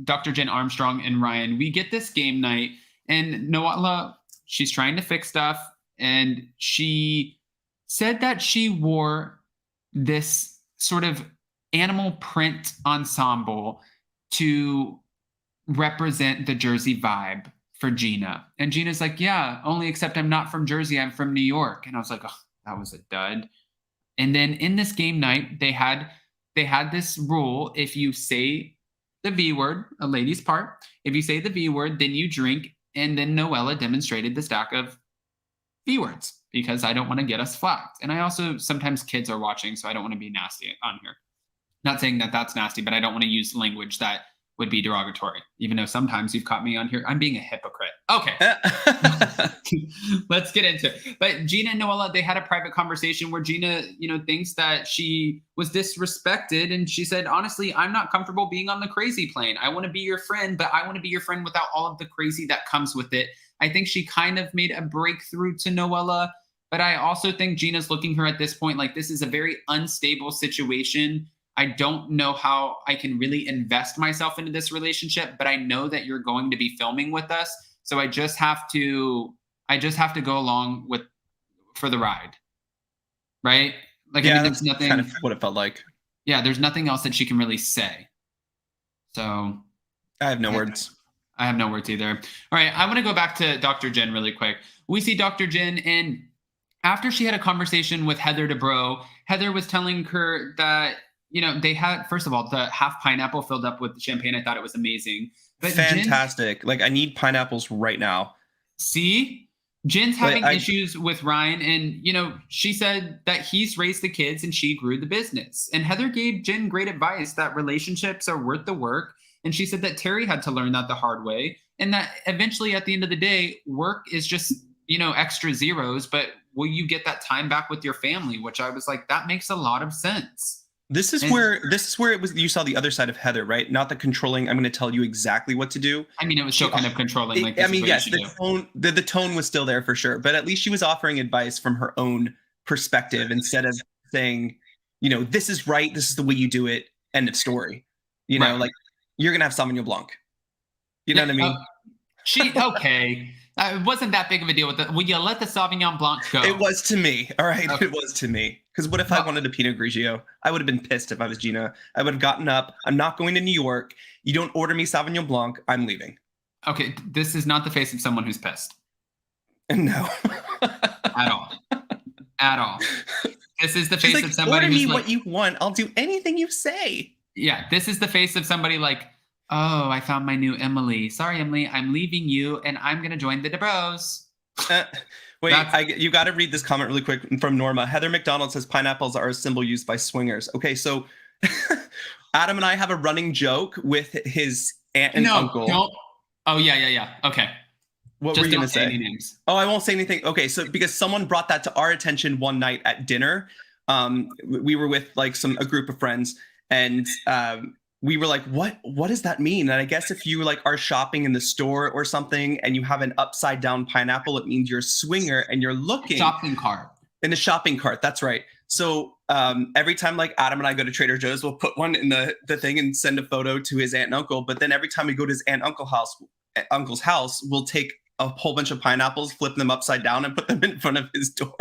Dr. Jen Armstrong and Ryan, we get this game night, and Noella, she's trying to fix stuff, and she said that she wore this sort of animal print ensemble to represent the Jersey vibe for Gina. And Gina's like, yeah, only except I'm not from Jersey, I'm from New York. And I was like, oh, that was a dud. And then in this game night, they had this rule. If you say the V word, a lady's part, if you say the V word, then you drink. And then Noella demonstrated the stack of V words because I don't want to get us flagged. And I also, sometimes kids are watching, so I don't want to be nasty on here. Not saying that that's nasty, but I don't want to use language that would be derogatory, even though sometimes you've caught me on here. I'm being a hypocrite. Okay. Let's get into it. But Gina and Noella, they had a private conversation where Gina, thinks that she was disrespected. And she said, honestly, I'm not comfortable being on the crazy plane. I want to be your friend, but I want to be your friend without all of the crazy that comes with it. I think she kind of made a breakthrough to Noella, but I also think Gina's looking her at this point like this is a very unstable situation. I don't know how I can really invest myself into this relationship, but I know that you're going to be filming with us. So I just have to go along for the ride. right? Like, Yeah, I mean, there's that's nothing. kind of what it felt like. Yeah, there's nothing else that she can really say. So I have no words. I have no words either. All right, I want to go back to Dr. Jen really quick. We see Dr. Jen, and after she had a conversation with Heather Dubrow, Heather was telling her that, you know, they had, first of all, the half pineapple filled up with champagne. I thought it was amazing. But Fantastic. Like, I need pineapples right now. See? Jen's having issues with Ryan, and, you know, she said that he's raised the kids and she grew the business. And Heather gave Jen great advice that relationships are worth the work. And she said that Terry had to learn that the hard way, and that eventually at the end of the day, work is just, you know, extra zeros, but will you get that time back with your family? Which I was like, that makes a lot of sense. This is where it was. You saw the other side of Heather, right? Not the controlling. I'm going to tell you exactly what to do. I mean, it was still kind of controlling. Like, I mean, yes, the tone was still there for sure, but at least she was offering advice from her own perspective instead of saying, you know, this is right. This is the way you do it. End of story. You know, like, you're going to have Sauvignon Blanc. You know what I mean? Okay. It wasn't that big of a deal with will you let the Sauvignon Blanc go? It was to me. All right. Okay. It was to me. Because what if I wanted a Pinot Grigio? I would have been pissed if I was Gina. I would have gotten up. I'm not going to New York. You don't order me Sauvignon Blanc. I'm leaving. Okay. This is not the face of someone who's pissed. No. At all. At all. This is the face of somebody order who's me what you want. I'll do anything you say. Yeah. This is the face of somebody like, oh, I found my new Emily. Sorry, Emily. I'm leaving you and I'm going to join the Dubrows. Wait, you got to read this comment really quick from Norma. Heather McDonald says pineapples are a symbol used by swingers. Okay, so Adam and I have a running joke with his aunt and uncle. Oh, yeah. Okay. What were you going to say? Oh, I won't say anything. Okay, so because someone brought that to our attention one night at dinner. We were with like a group of friends, and we were like, what does that mean? And I guess if you like are shopping in the store or something and you have an upside down pineapple, it means you're a swinger and you're looking shopping cart. In a shopping cart. That's right. So every time like Adam and I go to Trader Joe's, we'll put one in the thing and send a photo to his aunt and uncle. But then every time we go to his aunt and uncle's house, we'll take a whole bunch of pineapples, flip them upside down and put them in front of his door.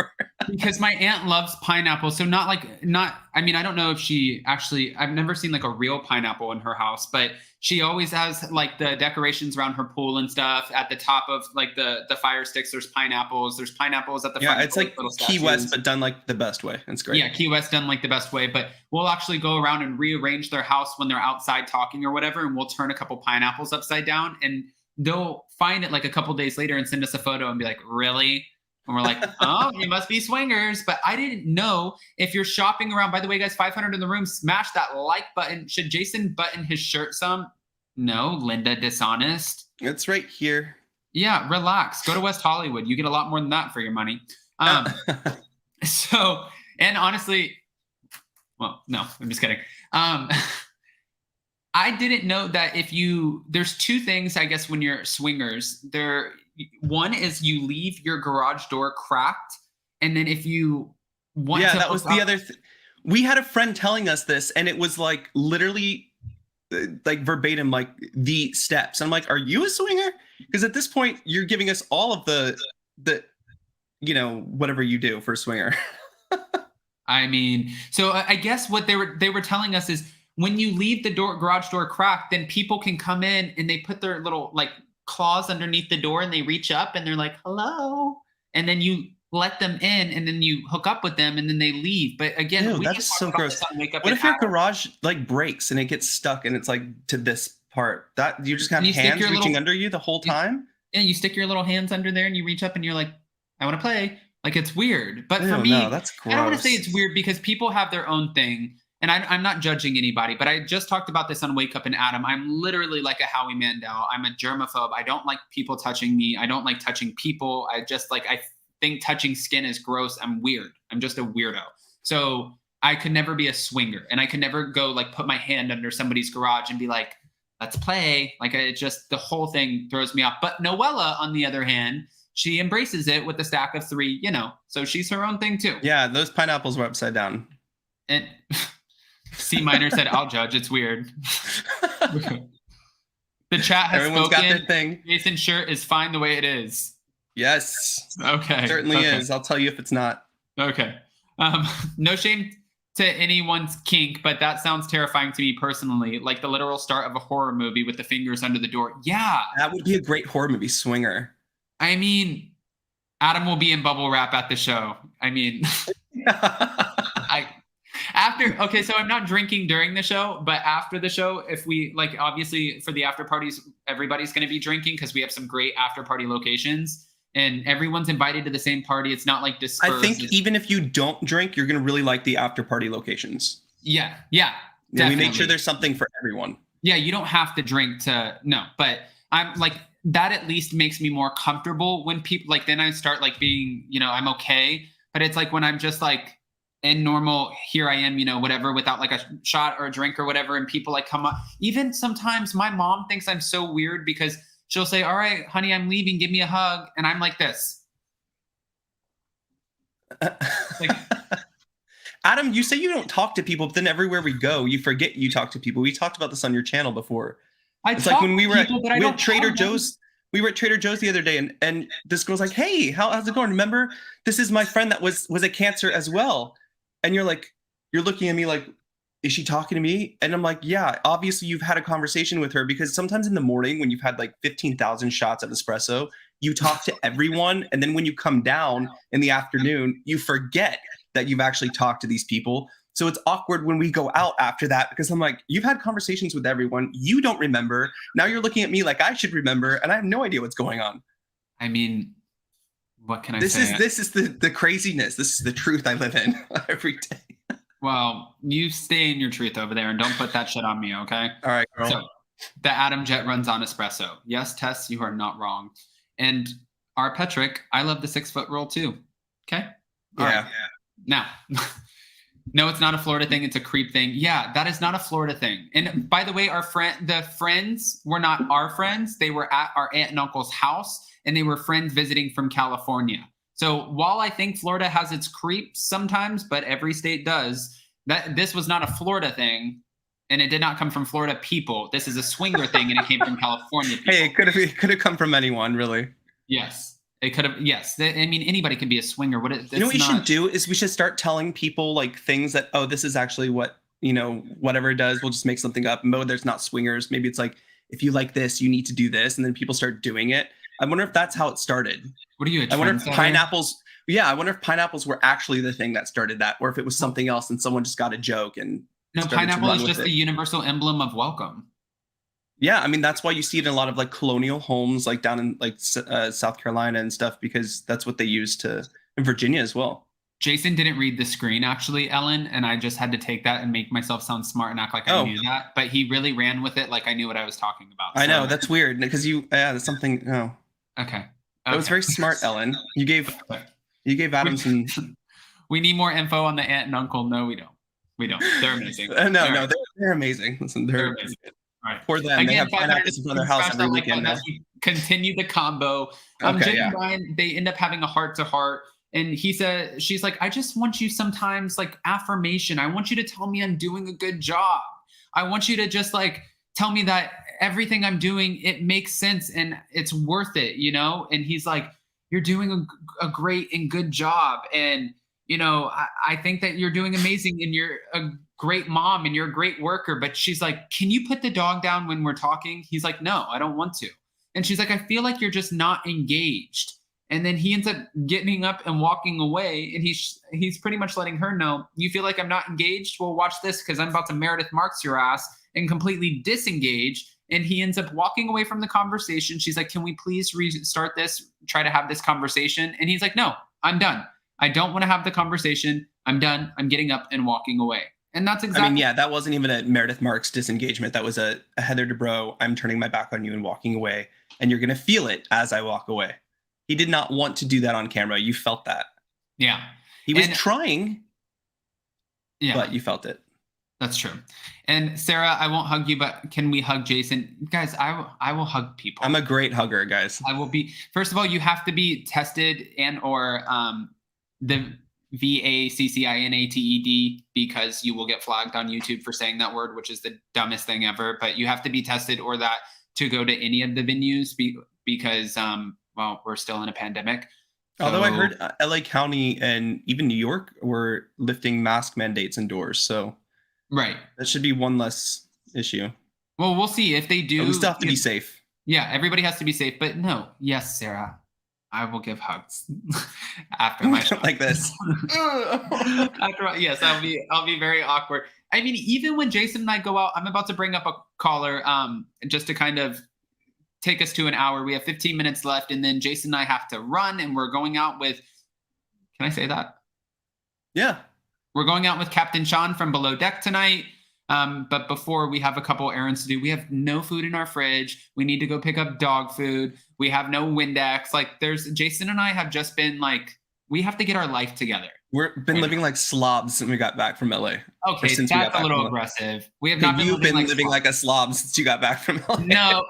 Because my aunt loves pineapple. So I mean, I don't know if she actually, I've never seen like a real pineapple in her house, but she always has like the decorations around her pool and stuff. At the top of like the fire sticks, there's pineapples. There's pineapples at the front. Yeah, it's like Key West, but done like the best way. It's great. Yeah, Key West done like the best way. But we'll actually go around and rearrange their house when they're outside talking or whatever. And we'll turn a couple pineapples upside down, and they'll find it like a couple days later and send us a photo and be like, really? And we're like, oh, you must be swingers. But I didn't know if you're shopping around. By the way, guys, 500 in the room, smash that like button. Should Jason button his shirt some? No, Linda, dishonest. It's right here. Yeah, relax. Go to West Hollywood. You get a lot more than that for your money. So, and honestly, well, no, I'm just kidding. I didn't know that there's two things, I guess, when you're swingers. One is you leave your garage door cracked. And then if you want to. Yeah, that was the other thing. We had a friend telling us this, and it was like literally like verbatim, like the steps. I'm like, are you a swinger? Because at this point, you're giving us all of the you know, whatever you do for a swinger. I mean, so I guess what they were telling us is, when you leave the garage door cracked, then people can come in and they put their little like claws underneath the door and they reach up and they're like, hello. And then you let them in and then you hook up with them and then they leave. But again, that's so gross. What if your garage like breaks and it gets stuck and it's like to this part? That you just have hands reaching under you the whole time? Yeah, you stick your little hands under there and you reach up and you're like, I want to play. Like, it's weird. But for me, that's gross. I don't want to say it's weird because people have their own thing. And I'm not judging anybody, but I just talked about this on Wake Up and Adam. I'm literally like a Howie Mandel. I'm a germaphobe. I don't like people touching me. I don't like touching people. I think touching skin is gross. I'm weird. I'm just a weirdo. So I could never be a swinger, and I could never go like put my hand under somebody's garage and be like, let's play. Like, the whole thing throws me off. But Noella, on the other hand, she embraces it with a stack of 3, you know, so she's her own thing too. Yeah. Those pineapples were upside down. And C minor said, I'll judge. It's weird. The chat has Everyone's spoken. got their thing. Jason's shirt is fine the way it is. Yes. Okay. It certainly is. I'll tell you if it's not. Okay. No shame to anyone's kink, but that sounds terrifying to me personally. Like the literal start of a horror movie with the fingers under the door. Yeah. That would be a great horror movie, Swinger. I mean, Adam will be in bubble wrap at the show. I mean, okay, so I'm not drinking during the show, but after the show, if we like, obviously for the after parties, everybody's going to be drinking because we have some great after party locations and everyone's invited to the same party. It's not like dispersed. I think even if you don't drink, you're going to really like the after party locations. Yeah. We make sure there's something for everyone. Yeah, you don't have to drink but I'm like, that at least makes me more comfortable when people like, then I start like being, I'm okay. But it's like when I'm just like in normal, here I am, whatever, without like a shot or a drink or whatever. And people like come up. Even sometimes my mom thinks I'm so weird because she'll say, all right, honey, I'm leaving. Give me a hug. And I'm like this. Like, Adam, you say you don't talk to people, but then everywhere we go, you forget you talk to people. We talked about this on your channel before. It's like when we were at Trader Joe's. We were at Trader Joe's the other day, and this girl's like, "Hey, how's it going? Remember, this is my friend that was a Cancer as well." And you're looking at me like, "Is she talking to me?" And I'm like, "Yeah, obviously you've had a conversation with her because sometimes in the morning when you've had like 15,000 shots of espresso, you talk to everyone, and then when you come down in the afternoon, you forget that you've actually talked to these people." So it's awkward when we go out after that because I'm like, you've had conversations with everyone. You don't remember. Now you're looking at me like I should remember, and I have no idea what's going on. I mean, what can I say? This is the craziness. This is the truth I live in every day. Well, you stay in your truth over there and don't put that shit on me, okay? All right, girl. So the Adam Jet runs on espresso. Yes, Tess, you are not wrong. And our Petrick, I love the 6 foot rule too. Okay? All right. Now, no, it's not a Florida thing. It's a creep thing. Yeah, that is not a Florida thing. And by the way, the friends were not our friends. They were at our aunt and uncle's house, and they were friends visiting from California. So while I think Florida has its creeps sometimes, but every state does, this was not a Florida thing, and it did not come from Florida people. This is a swinger thing, and it came from California people. Hey, it could have come from anyone, really. Yes. It could have, yes. I mean, anybody can be a swinger. What we should do is we should start telling people like things that, oh, this is actually what, whatever it does, we'll just make something up. There's not swingers. Maybe it's like, if you like this, you need to do this. And then people start doing it. I wonder if that's how it started. What are you, I wonder if pineapples, I wonder if pineapples were actually the thing that started that, or if it was something else and someone just got a joke and no, pineapple is just the universal emblem of welcome. Yeah, I mean, that's why you see it in a lot of like colonial homes, like down in like South Carolina and stuff, because that's what they use in Virginia as well. Jason didn't read the screen, actually, Ellen, and I just had to take that and make myself sound smart and act like I knew that. But he really ran with it like I knew what I was talking about. I know, that's weird, because that's something, no. Okay. That was very smart, Ellen. You gave Adam some... We need more info on the aunt and uncle. No, we don't. We don't. They're amazing. They're amazing. Listen, they're amazing. Right. For them, again, they have pineapples in front of their house every weekend now. Continue the combo. Jen and Brian, they end up having a heart-to-heart. And she's like, I just want you sometimes like affirmation. I want you to tell me I'm doing a good job. I want you to just like tell me that everything I'm doing, it makes sense and it's worth it, And he's like, you're doing a great and good job. And, I think that you're doing amazing and you're a great mom and you're a great worker. But she's like, can you put the dog down when we're talking? He's like, no, I don't want to. And she's like, I feel like you're just not engaged. And then he ends up getting up and walking away. And he's pretty much letting her know, you feel like I'm not engaged? Well, watch this, because I'm about to Meredith Marks your ass and completely disengage. And he ends up walking away from the conversation. She's like, can we please restart this? Try to have this conversation. And he's like, no, I'm done. I don't want to have the conversation. I'm done. I'm getting up and walking away. And that's exactly. I mean, yeah, that wasn't even a Meredith Marks disengagement. That was a Heather Dubrow, I'm turning my back on you and walking away. And you're going to feel it as I walk away. He did not want to do that on camera. You felt that. Yeah. He was trying. Yeah. But you felt it. That's true. And Sarah, I won't hug you, but can we hug Jason? Guys, I will hug people. I'm a great hugger, guys. I will be. First of all, you have to be tested and or the VACCINATED, because you will get flagged on YouTube for saying that word, which is the dumbest thing ever. But you have to be tested or that to go to any of the venues because, we're still in a pandemic. Although I heard LA County and even New York were lifting mask mandates indoors, so right. that should be one less issue. Well, we'll see if they do. But we still have to be safe. Yeah, everybody has to be safe. But no, yes, Sarah, I will give hugs after my shot. Like this. Yes, I'll be very awkward. I mean, even when Jason and I go out, I'm about to bring up a caller just to kind of take us to an hour. We have 15 minutes left, and then Jason and I have to run, and we're going out with, can I say that? Yeah. We're going out with Captain Sean from Below Deck tonight. But before, we have a couple errands to do. We have no food in our fridge. We need to go pick up dog food. We have no Windex. Like, Jason and I have just been like, we have to get our life together. We've been living like slobs since we got back from LA. Okay, that's a little aggressive. We have not been living like a slob since you got back from LA. No.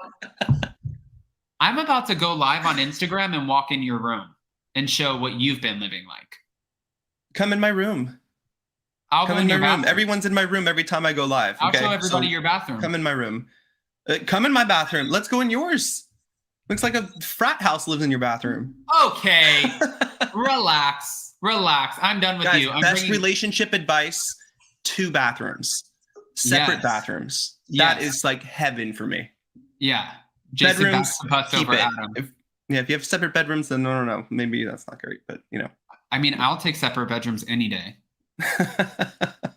I'm about to go live on Instagram and walk in your room and show what you've been living like. Come in my room. I'll come go in your my room. bathroom. Everyone's in my room every time I go live. I'll show everybody your bathroom. Come in my room. Come in my bathroom. Let's go in yours. Looks like a frat house lives in your bathroom. Okay. Relax. I'm done with you. Best relationship advice: 2 bathrooms, separate bathrooms. That is like heaven for me. Yeah. Jason bedrooms, keep it. If you have separate bedrooms, then no. Maybe that's not great, but you know. I mean, I'll take separate bedrooms any day.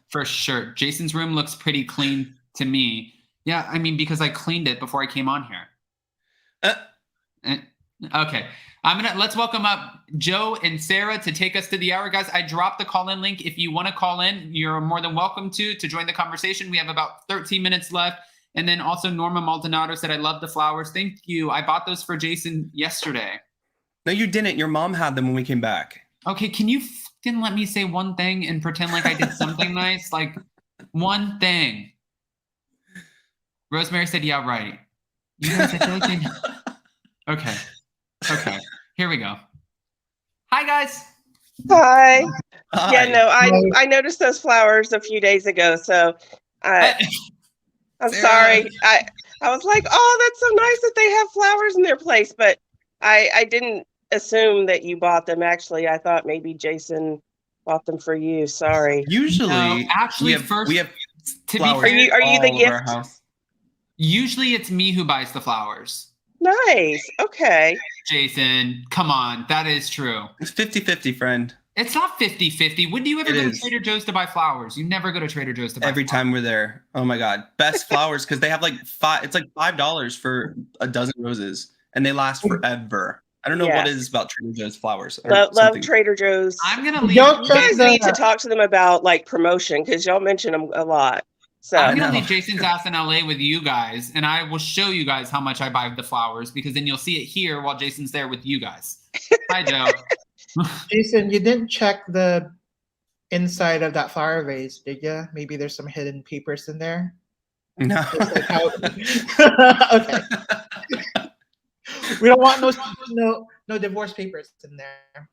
For sure. Jason's room looks pretty clean to me. Yeah, I mean, because I cleaned it before I came on here. Okay. Let's welcome up Joe and Sarah to take us to the hour. Guys, I dropped the call-in link. If you want to call in, you're more than welcome to join the conversation. We have about 13 minutes left. And then also Norma Maldonado said, I love the flowers. Thank you. I bought those for Jason yesterday. No, you didn't. Your mom had them when we came back. Okay, can you fucking let me say one thing and pretend like I did something nice? Like, one thing. Rosemary said, yeah, right. You guys, I feel like Okay, here we go. Hi, guys. Hi. Hi. Yeah, no, I noticed those flowers a few days ago, so I'm sorry. I was like, oh, that's so nice that they have flowers in their place, but I didn't assume that you bought them. Actually, I thought maybe Jason bought them for you. Sorry. Usually, no, actually, we have to flowers. be fair, are you the gift? Usually, it's me who buys the flowers. Nice. Okay. Jason, come on, that is true. It's 50-50, friend. It's not 50-50. When do you ever go to Trader Joe's to buy flowers? You never go to Trader Joe's to buy Every flowers. time we're there. Oh my God. Best flowers, because they have like it's like $5 for a dozen roses and they last forever. I don't know what it is about Trader Joe's flowers. Love Trader Joe's. I'm going to leave. You guys need to talk to them about like promotion because y'all mention them a lot. So I'm going to leave Jason's ass in LA with you guys and I will show you guys how much I buy the flowers because then you'll see it here while Jason's there with you guys. Hi, Joe. Jason, you didn't check the inside of that flower vase, did you? Maybe there's some hidden papers in there. No. Okay. We don't want no divorce papers in there.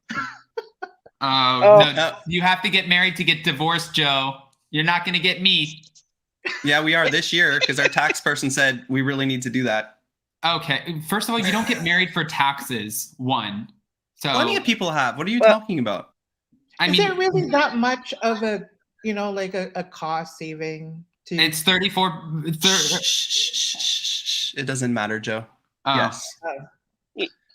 No, you have to get married to get divorced, Joe. You're not going to get me. Yeah, we are this year because our tax person said we really need to do that. Okay. First of all, you don't get married for taxes. One. So plenty of people have. What are you talking about? I mean, is there really that much of a, like a cost saving to? It's 34. It doesn't matter, Joe. Yes.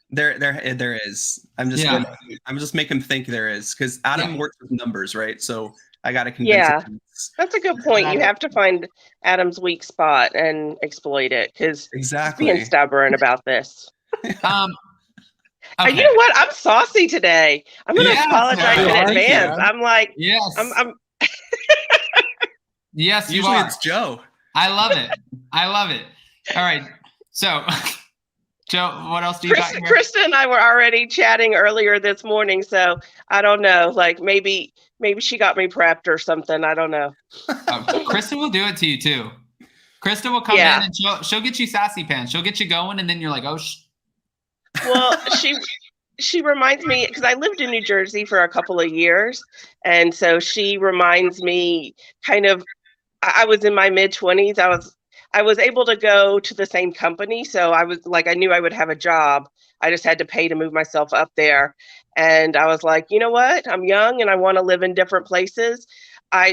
There is. I'm just making him think there is because Adam works with numbers, right? So I got to convince him. That's a good point. You have to find Adam's weak spot and exploit it because he's being stubborn about this. Okay. You know what? I'm saucy today. I'm going to apologize in advance. I'm like, yes. I'm Yes, you usually are. It's Joe. I love it. All right. So, Joe, what else do you got here? Krista and I were already chatting earlier this morning, so I don't know. Like maybe she got me prepped or something. I don't know. Krista will do it to you too. Krista will come in and she'll get you sassy pants. She'll get you going, and then you're like, oh. Well, she reminds me because I lived in New Jersey for a couple of years, and so she reminds me kind of. I was in my mid-20s. I was able to go to the same company, so I was like I knew I would have a job I just had to pay to move myself up there. And I was like, you know what? I'm young and I want to live in different places.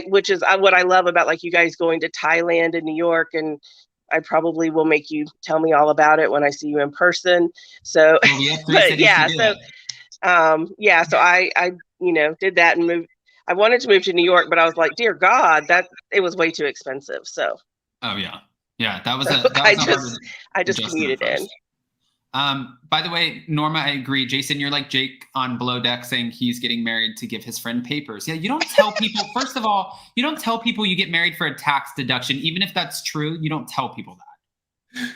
Which is what I love about like you guys going to Thailand and New York, and I probably will make you tell me all about it when I see you in person. So, Well, we have 3 but cities yeah, to do so it. so I did that and moved. I wanted to move to New York, but I was like, dear God, that it was way too expensive. So Oh yeah, yeah. That was so a I hard just adjustment commuted at in. first. By the way, Norma, I agree. Jason, you're like Jake on Below Deck saying he's getting married to give his friend papers. Yeah, you don't tell people, first of all, you don't tell people you get married for a tax deduction. Even if that's true, you don't tell people that.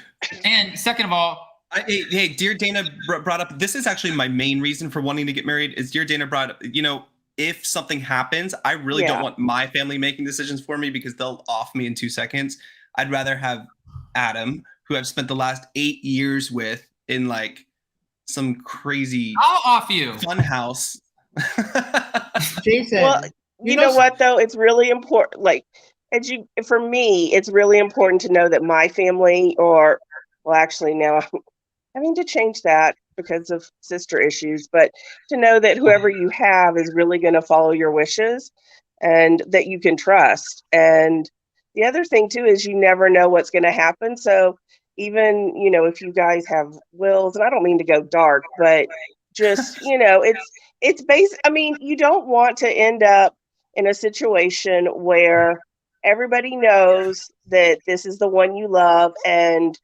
And second of all, hey, dear Dana brought up, this is actually my main reason for wanting to get married, is dear Dana brought up, if something happens, I really don't want my family making decisions for me because they'll off me in 2 seconds. I'd rather have Adam, who I've spent the last 8 years with, in like some crazy I'll off you fun house. Jason, Well, you know what though? It's really important. Like, for me, it's really important to know that my family, actually now I'm having to change that because of sister issues, but to know that whoever you have is really going to follow your wishes and that you can trust. And the other thing too is you never know what's going to happen. So even, if you guys have wills, and I don't mean to go dark, but just, it's basic. I mean, you don't want to end up in a situation where everybody knows that this is the one you love and,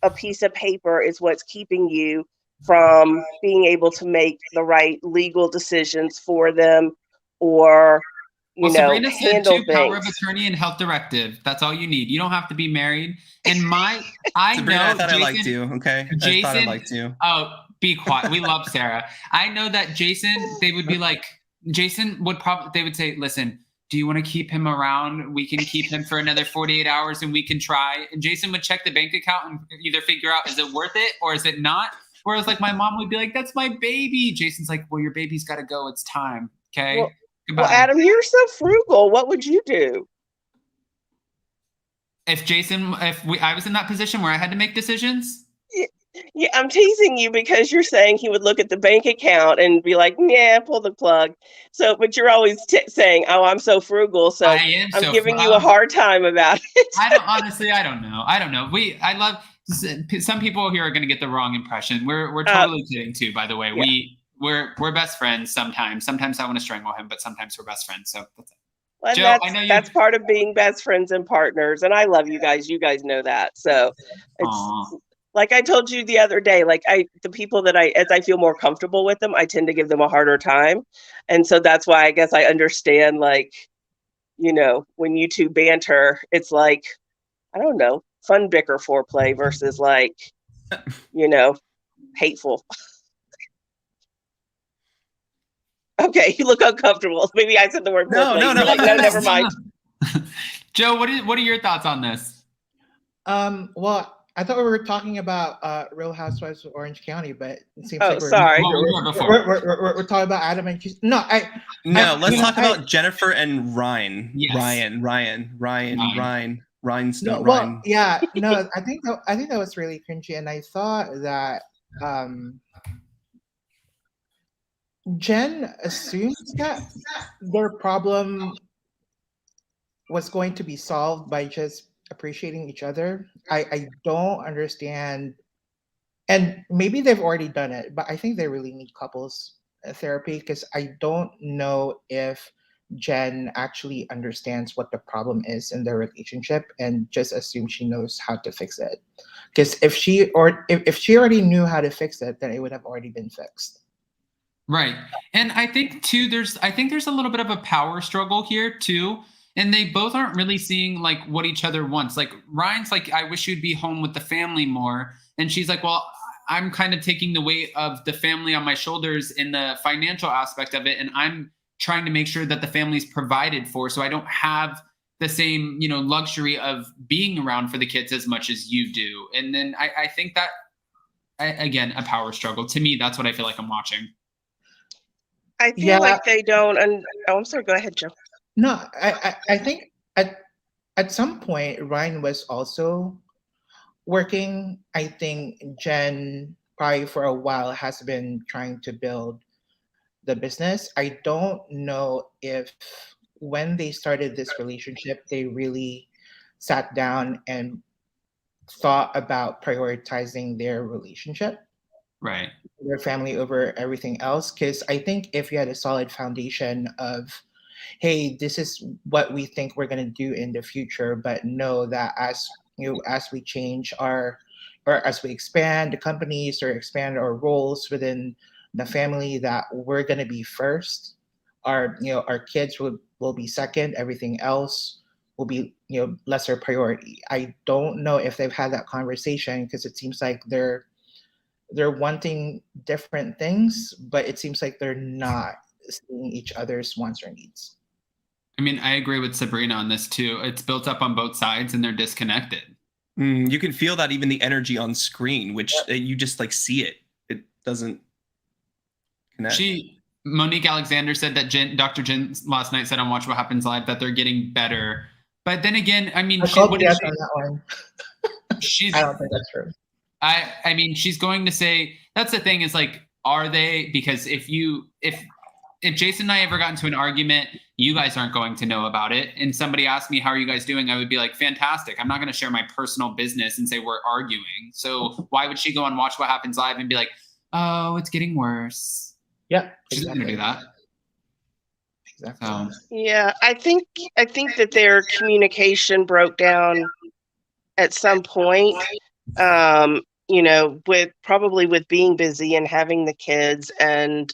a piece of paper is what's keeping you from being able to make the right legal decisions for them or Sabrina said handle too, power of things. attorney and health directive. That's all you need. You don't have to be married. And Sabrina, I thought Jason, I liked you. Okay, Jason, I thought I liked you. Oh, be quiet. We love Sarah. I know that Jason. They would be like, Jason would probably. They would say, "Listen, do you want to keep him around? We can keep him for another 48 hours, and we can try." And Jason would check the bank account and either figure out is it worth it or is it not. Whereas like my mom would be like, "That's my baby." Jason's like, "Well, your baby's got to go. It's time." Okay. Well, Adam, you're so frugal. What would you do? If I was in that position where I had to make decisions? Yeah, I'm teasing you because you're saying he would look at the bank account and be like, "Yeah, pull the plug." So, but you're always saying, "Oh, I'm so frugal." So I'm giving you a hard time about it. I don't know. I don't know. I love some people here are going to get the wrong impression. We're totally kidding too, by the way. Yeah. We're best friends sometimes. Sometimes I want to strangle him, but sometimes we're best friends. So that's it. Well, Joe, that's part of being best friends and partners. And I love you guys. You guys know that. So it's like I told you the other day, like the people that as I feel more comfortable with them, I tend to give them a harder time. And so that's why I guess I understand, like, when you two banter, it's like, I don't know, fun bicker foreplay versus like, hateful. Okay, you look uncomfortable. Maybe I said the word. No, never mind. Joe, what are your thoughts on this? Well, I thought we were talking about Real Housewives of Orange County, but it seems like sorry. We're talking about Adam and Keith. Let's talk about Jennifer and Ryan. Yes. Ryan. Rhinestone. Well, Ryan. yeah, no, I think that was really cringy, and I thought that Jen assumes that their problem was going to be solved by just appreciating each other. I don't understand, and maybe they've already done it, but I think they really need couples therapy because I don't know if Jen actually understands what the problem is in their relationship and just assumes she knows how to fix it. Because if she already knew how to fix it, then it would have already been fixed. Right. And I think too, there's a little bit of a power struggle here too. And they both aren't really seeing like what each other wants. Like Ryan's like, I wish you'd be home with the family more. And she's like, well, I'm kind of taking the weight of the family on my shoulders in the financial aspect of it. And I'm trying to make sure that the family's provided for. So I don't have the same, luxury of being around for the kids as much as you do. And then I think that, again, a power struggle. To me, that's what I feel like I'm watching. I feel like they don't. I'm sorry. Go ahead, Joe. No, I think at some point Ryan was also working. I think Jen probably for a while has been trying to build the business. I don't know if when they started this relationship, they really sat down and thought about prioritizing their relationship, Right. their family over everything else. Because I think if you had a solid foundation of, hey, this is what we think we're going to do in the future, but know that as we change or as we expand the companies or expand our roles within the family, that we're going to be first. Our kids will be second. Everything else will be lesser priority. I don't know if they've had that conversation, because it seems like they're wanting different things, but it seems like they're not seeing each other's wants or needs. I mean, I agree with Sabrina on this too. It's built up on both sides and they're disconnected. You can feel that even the energy on screen, which you just like see it. It doesn't connect. Monique Alexander said that Dr. Jen last night said on Watch What Happens Live that they're getting better. But then again, I mean, I called yes on that one. I don't think that's true. I mean, she's going to say, that's the thing is like, are they? Because if Jason and I ever got into an argument, you guys aren't going to know about it. And somebody asked me, how are you guys doing? I would be like, fantastic. I'm not going to share my personal business and say we're arguing. So why would she go and Watch What Happens Live and be like, oh, it's getting worse? Yeah, she's not going to do that. Exactly. Yeah, I think that their communication broke down at some point. With being busy and having the kids and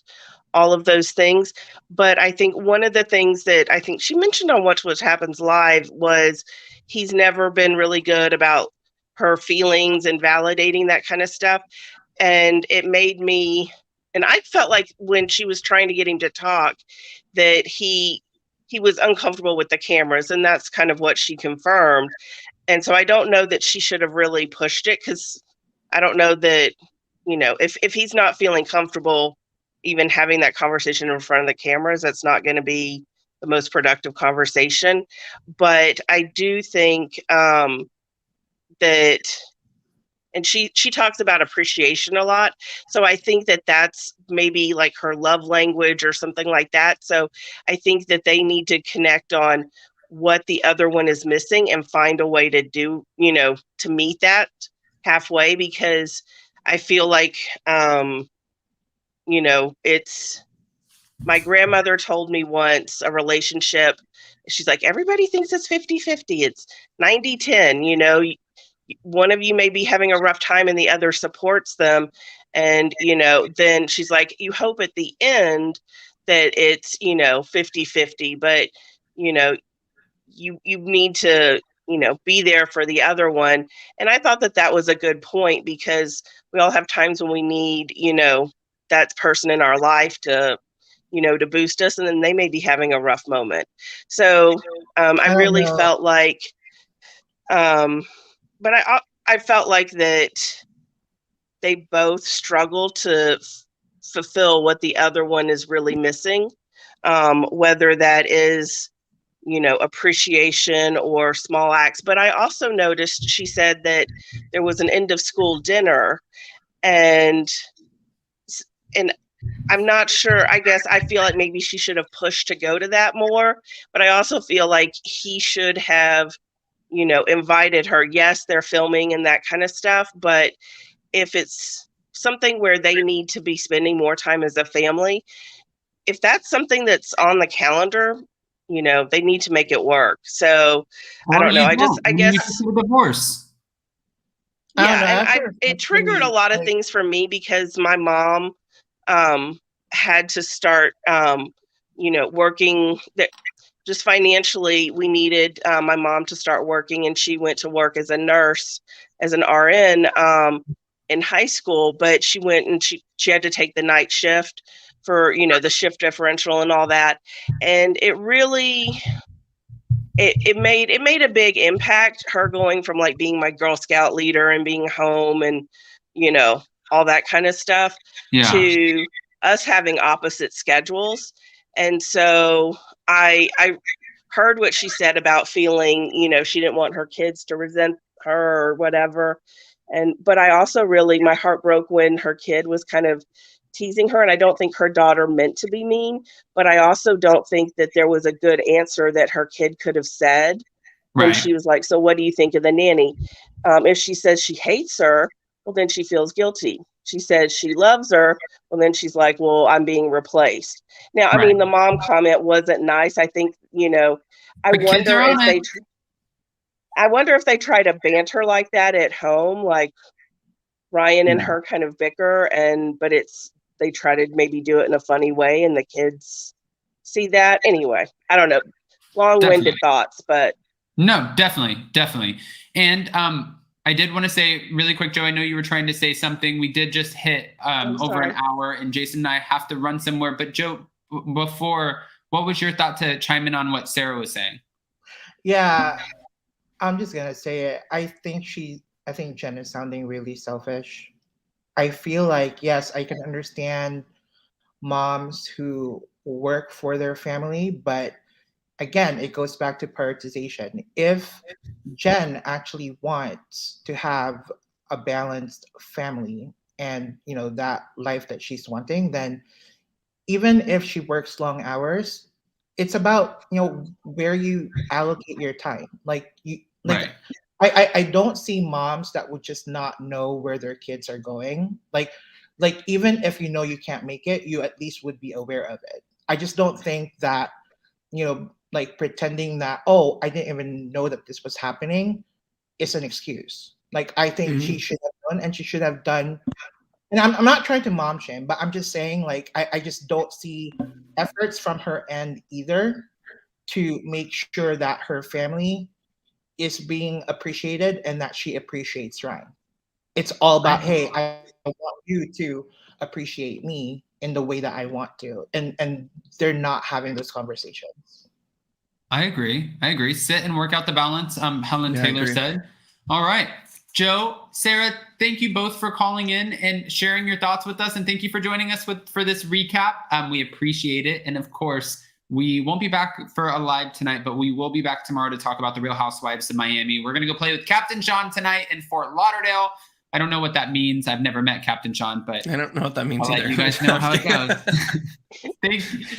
all of those things. But I think one of the things that I think she mentioned on Watch What Happens Live was he's never been really good about her feelings and validating that kind of stuff. And it made me, and I felt like when she was trying to get him to talk, that he was uncomfortable with the cameras, and that's kind of what she confirmed. And so I don't know that she should have really pushed it, because I don't know that, if he's not feeling comfortable even having that conversation in front of the cameras, that's not going to be the most productive conversation. But I do think that, and she talks about appreciation a lot. So I think that that's maybe like her love language or something like that. So I think that they need to connect on what the other one is missing and find a way to do, to meet that halfway, because I feel like, it's, my grandmother told me once a relationship, she's like, everybody thinks it's 50-50. It's 90-10, one of you may be having a rough time and the other supports them. And, then she's like, you hope at the end that it's, 50-50, but, you need to, be there for the other one. And I thought that that was a good point, because we all have times when we need, that person in our life to, to boost us, and then they may be having a rough moment. So I really felt like, but I felt like that they both struggle to fulfill what the other one is really missing, whether that is, appreciation or small acts. But I also noticed she said that there was an end of school dinner, and I'm not sure. I guess I feel like maybe she should have pushed to go to that more, but I also feel like he should have, invited her. Yes, they're filming and that kind of stuff, but if it's something where they need to be spending more time as a family, if that's something that's on the calendar, they need to make it work. So I don't know. I guess divorce. Yeah, and it triggered a lot of things for me, because my mom had to start, working. Just financially, we needed my mom to start working, and she went to work as a nurse, as an RN in high school. But she went and she had to take the night shift for, the shift differential and all that. And it really, it made a big impact, her going from like being my Girl Scout leader and being home and, all that kind of stuff, to us having opposite schedules. And so I heard what she said about feeling, she didn't want her kids to resent her or whatever. But I also really, my heart broke when her kid was kind of teasing her. And I don't think her daughter meant to be mean, but I also don't think that there was a good answer that her kid could have said when she was like, so what do you think of the nanny? If she says she hates her, well, then she feels guilty. She says she loves her, well, then she's like, well, I'm being replaced. Now, I mean, the mom comment wasn't nice. I think, I wonder if they try to banter like that at home, like Ryan and her kind of bicker, but they try to maybe do it in a funny way and the kids see that. Anyway, I don't know. Long-winded thoughts, but. No, definitely. And I did want to say really quick, Joe, I know you were trying to say something. We did just hit over an hour, and Jason and I have to run somewhere. But Joe, before, what was your thought to chime in on what Sarah was saying? Yeah, I'm just going to say it. I think Jen is sounding really selfish. I feel like, yes, I can understand moms who work for their family, but again, it goes back to prioritization. If Jen actually wants to have a balanced family and, that life that she's wanting, then even if she works long hours, it's about, where you allocate your time. I don't see moms that would just not know where their kids are going. Like even if you can't make it, you at least would be aware of it. I just don't think that, pretending that, oh, I didn't even know that this was happening is an excuse. I think she should have done, and she should have done. And I'm not trying to mom shame, but I'm just saying, I just don't see efforts from her end either to make sure that her family is being appreciated and that she appreciates Ryan. It's all about, hey, I want you to appreciate me in the way that I want to. And they're not having those conversations. I agree. Sit and work out the balance. Helen Taylor said. All right. Joe, Sarah, thank you both for calling in and sharing your thoughts with us. And thank you for joining us for this recap. We appreciate it. And of course, we won't be back for a live tonight, but we will be back tomorrow to talk about the Real Housewives of Miami. We're going to go play with Captain Sean tonight in Fort Lauderdale. I don't know what that means. I've never met Captain Sean, but I don't know what that means I'll either. let you guys know how it goes.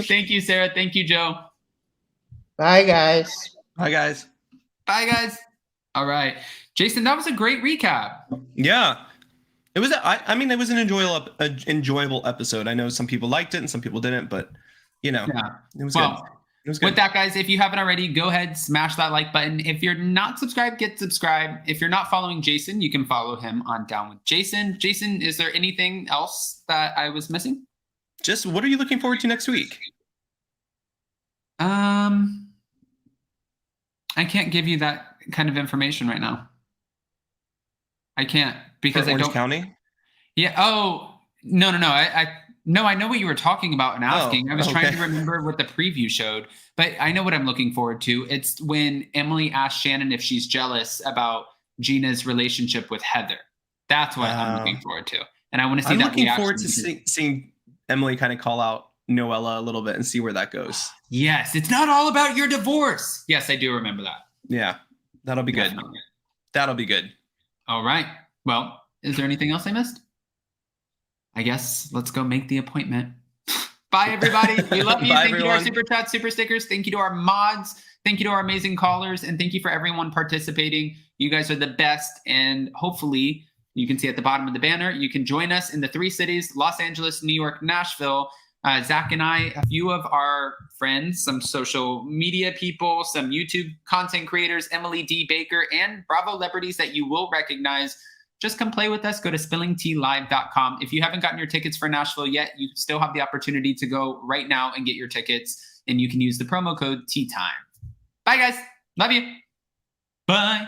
Thank you, Sarah. Thank you, Joe. Bye, guys. Bye, guys. Bye, guys. All right. Jason, that was a great recap. Yeah. It was, it was an enjoyable episode. I know some people liked it and some people didn't, but it was good. It was good. With that, guys, if you haven't already, go ahead, smash that like button. If you're not subscribed, get subscribed. If you're not following Jason, you can follow him on Down with Jason. Jason, is there anything else that I was missing? Just what are you looking forward to next week? I can't give you that kind of information right now. I can't because For Orange County? Yeah. Oh, no. I know what you were talking about and asking. I was trying to remember what the preview showed, but I know what I'm looking forward to. It's when Emily asked Shannon if she's jealous about Gina's relationship with Heather. That's what I'm looking forward to. And I want to see that reaction. I'm looking forward to seeing Emily kind of call out Noella a little bit and see where that goes. Yes. It's not all about your divorce. Yes, I do remember that. Yeah. That'll be good. That'll be good. All right. Well, is there anything else I missed? I guess let's go make the appointment. Bye, everybody. We love you. Thank you to our super chats, super stickers. Thank you to our mods. Thank you to our amazing callers. And thank you for everyone participating. You guys are the best. And hopefully you can see at the bottom of the banner, you can join us in the 3 cities, Los Angeles, New York, Nashville. Zach and I, a few of our friends, some social media people, some YouTube content creators, Emily D. Baker, and Bravo celebrities that you will recognize. Just come play with us. Go to spillingtealive.com. If you haven't gotten your tickets for Nashville yet, you still have the opportunity to go right now and get your tickets. And you can use the promo code TEATIME. Bye, guys. Love you. Bye.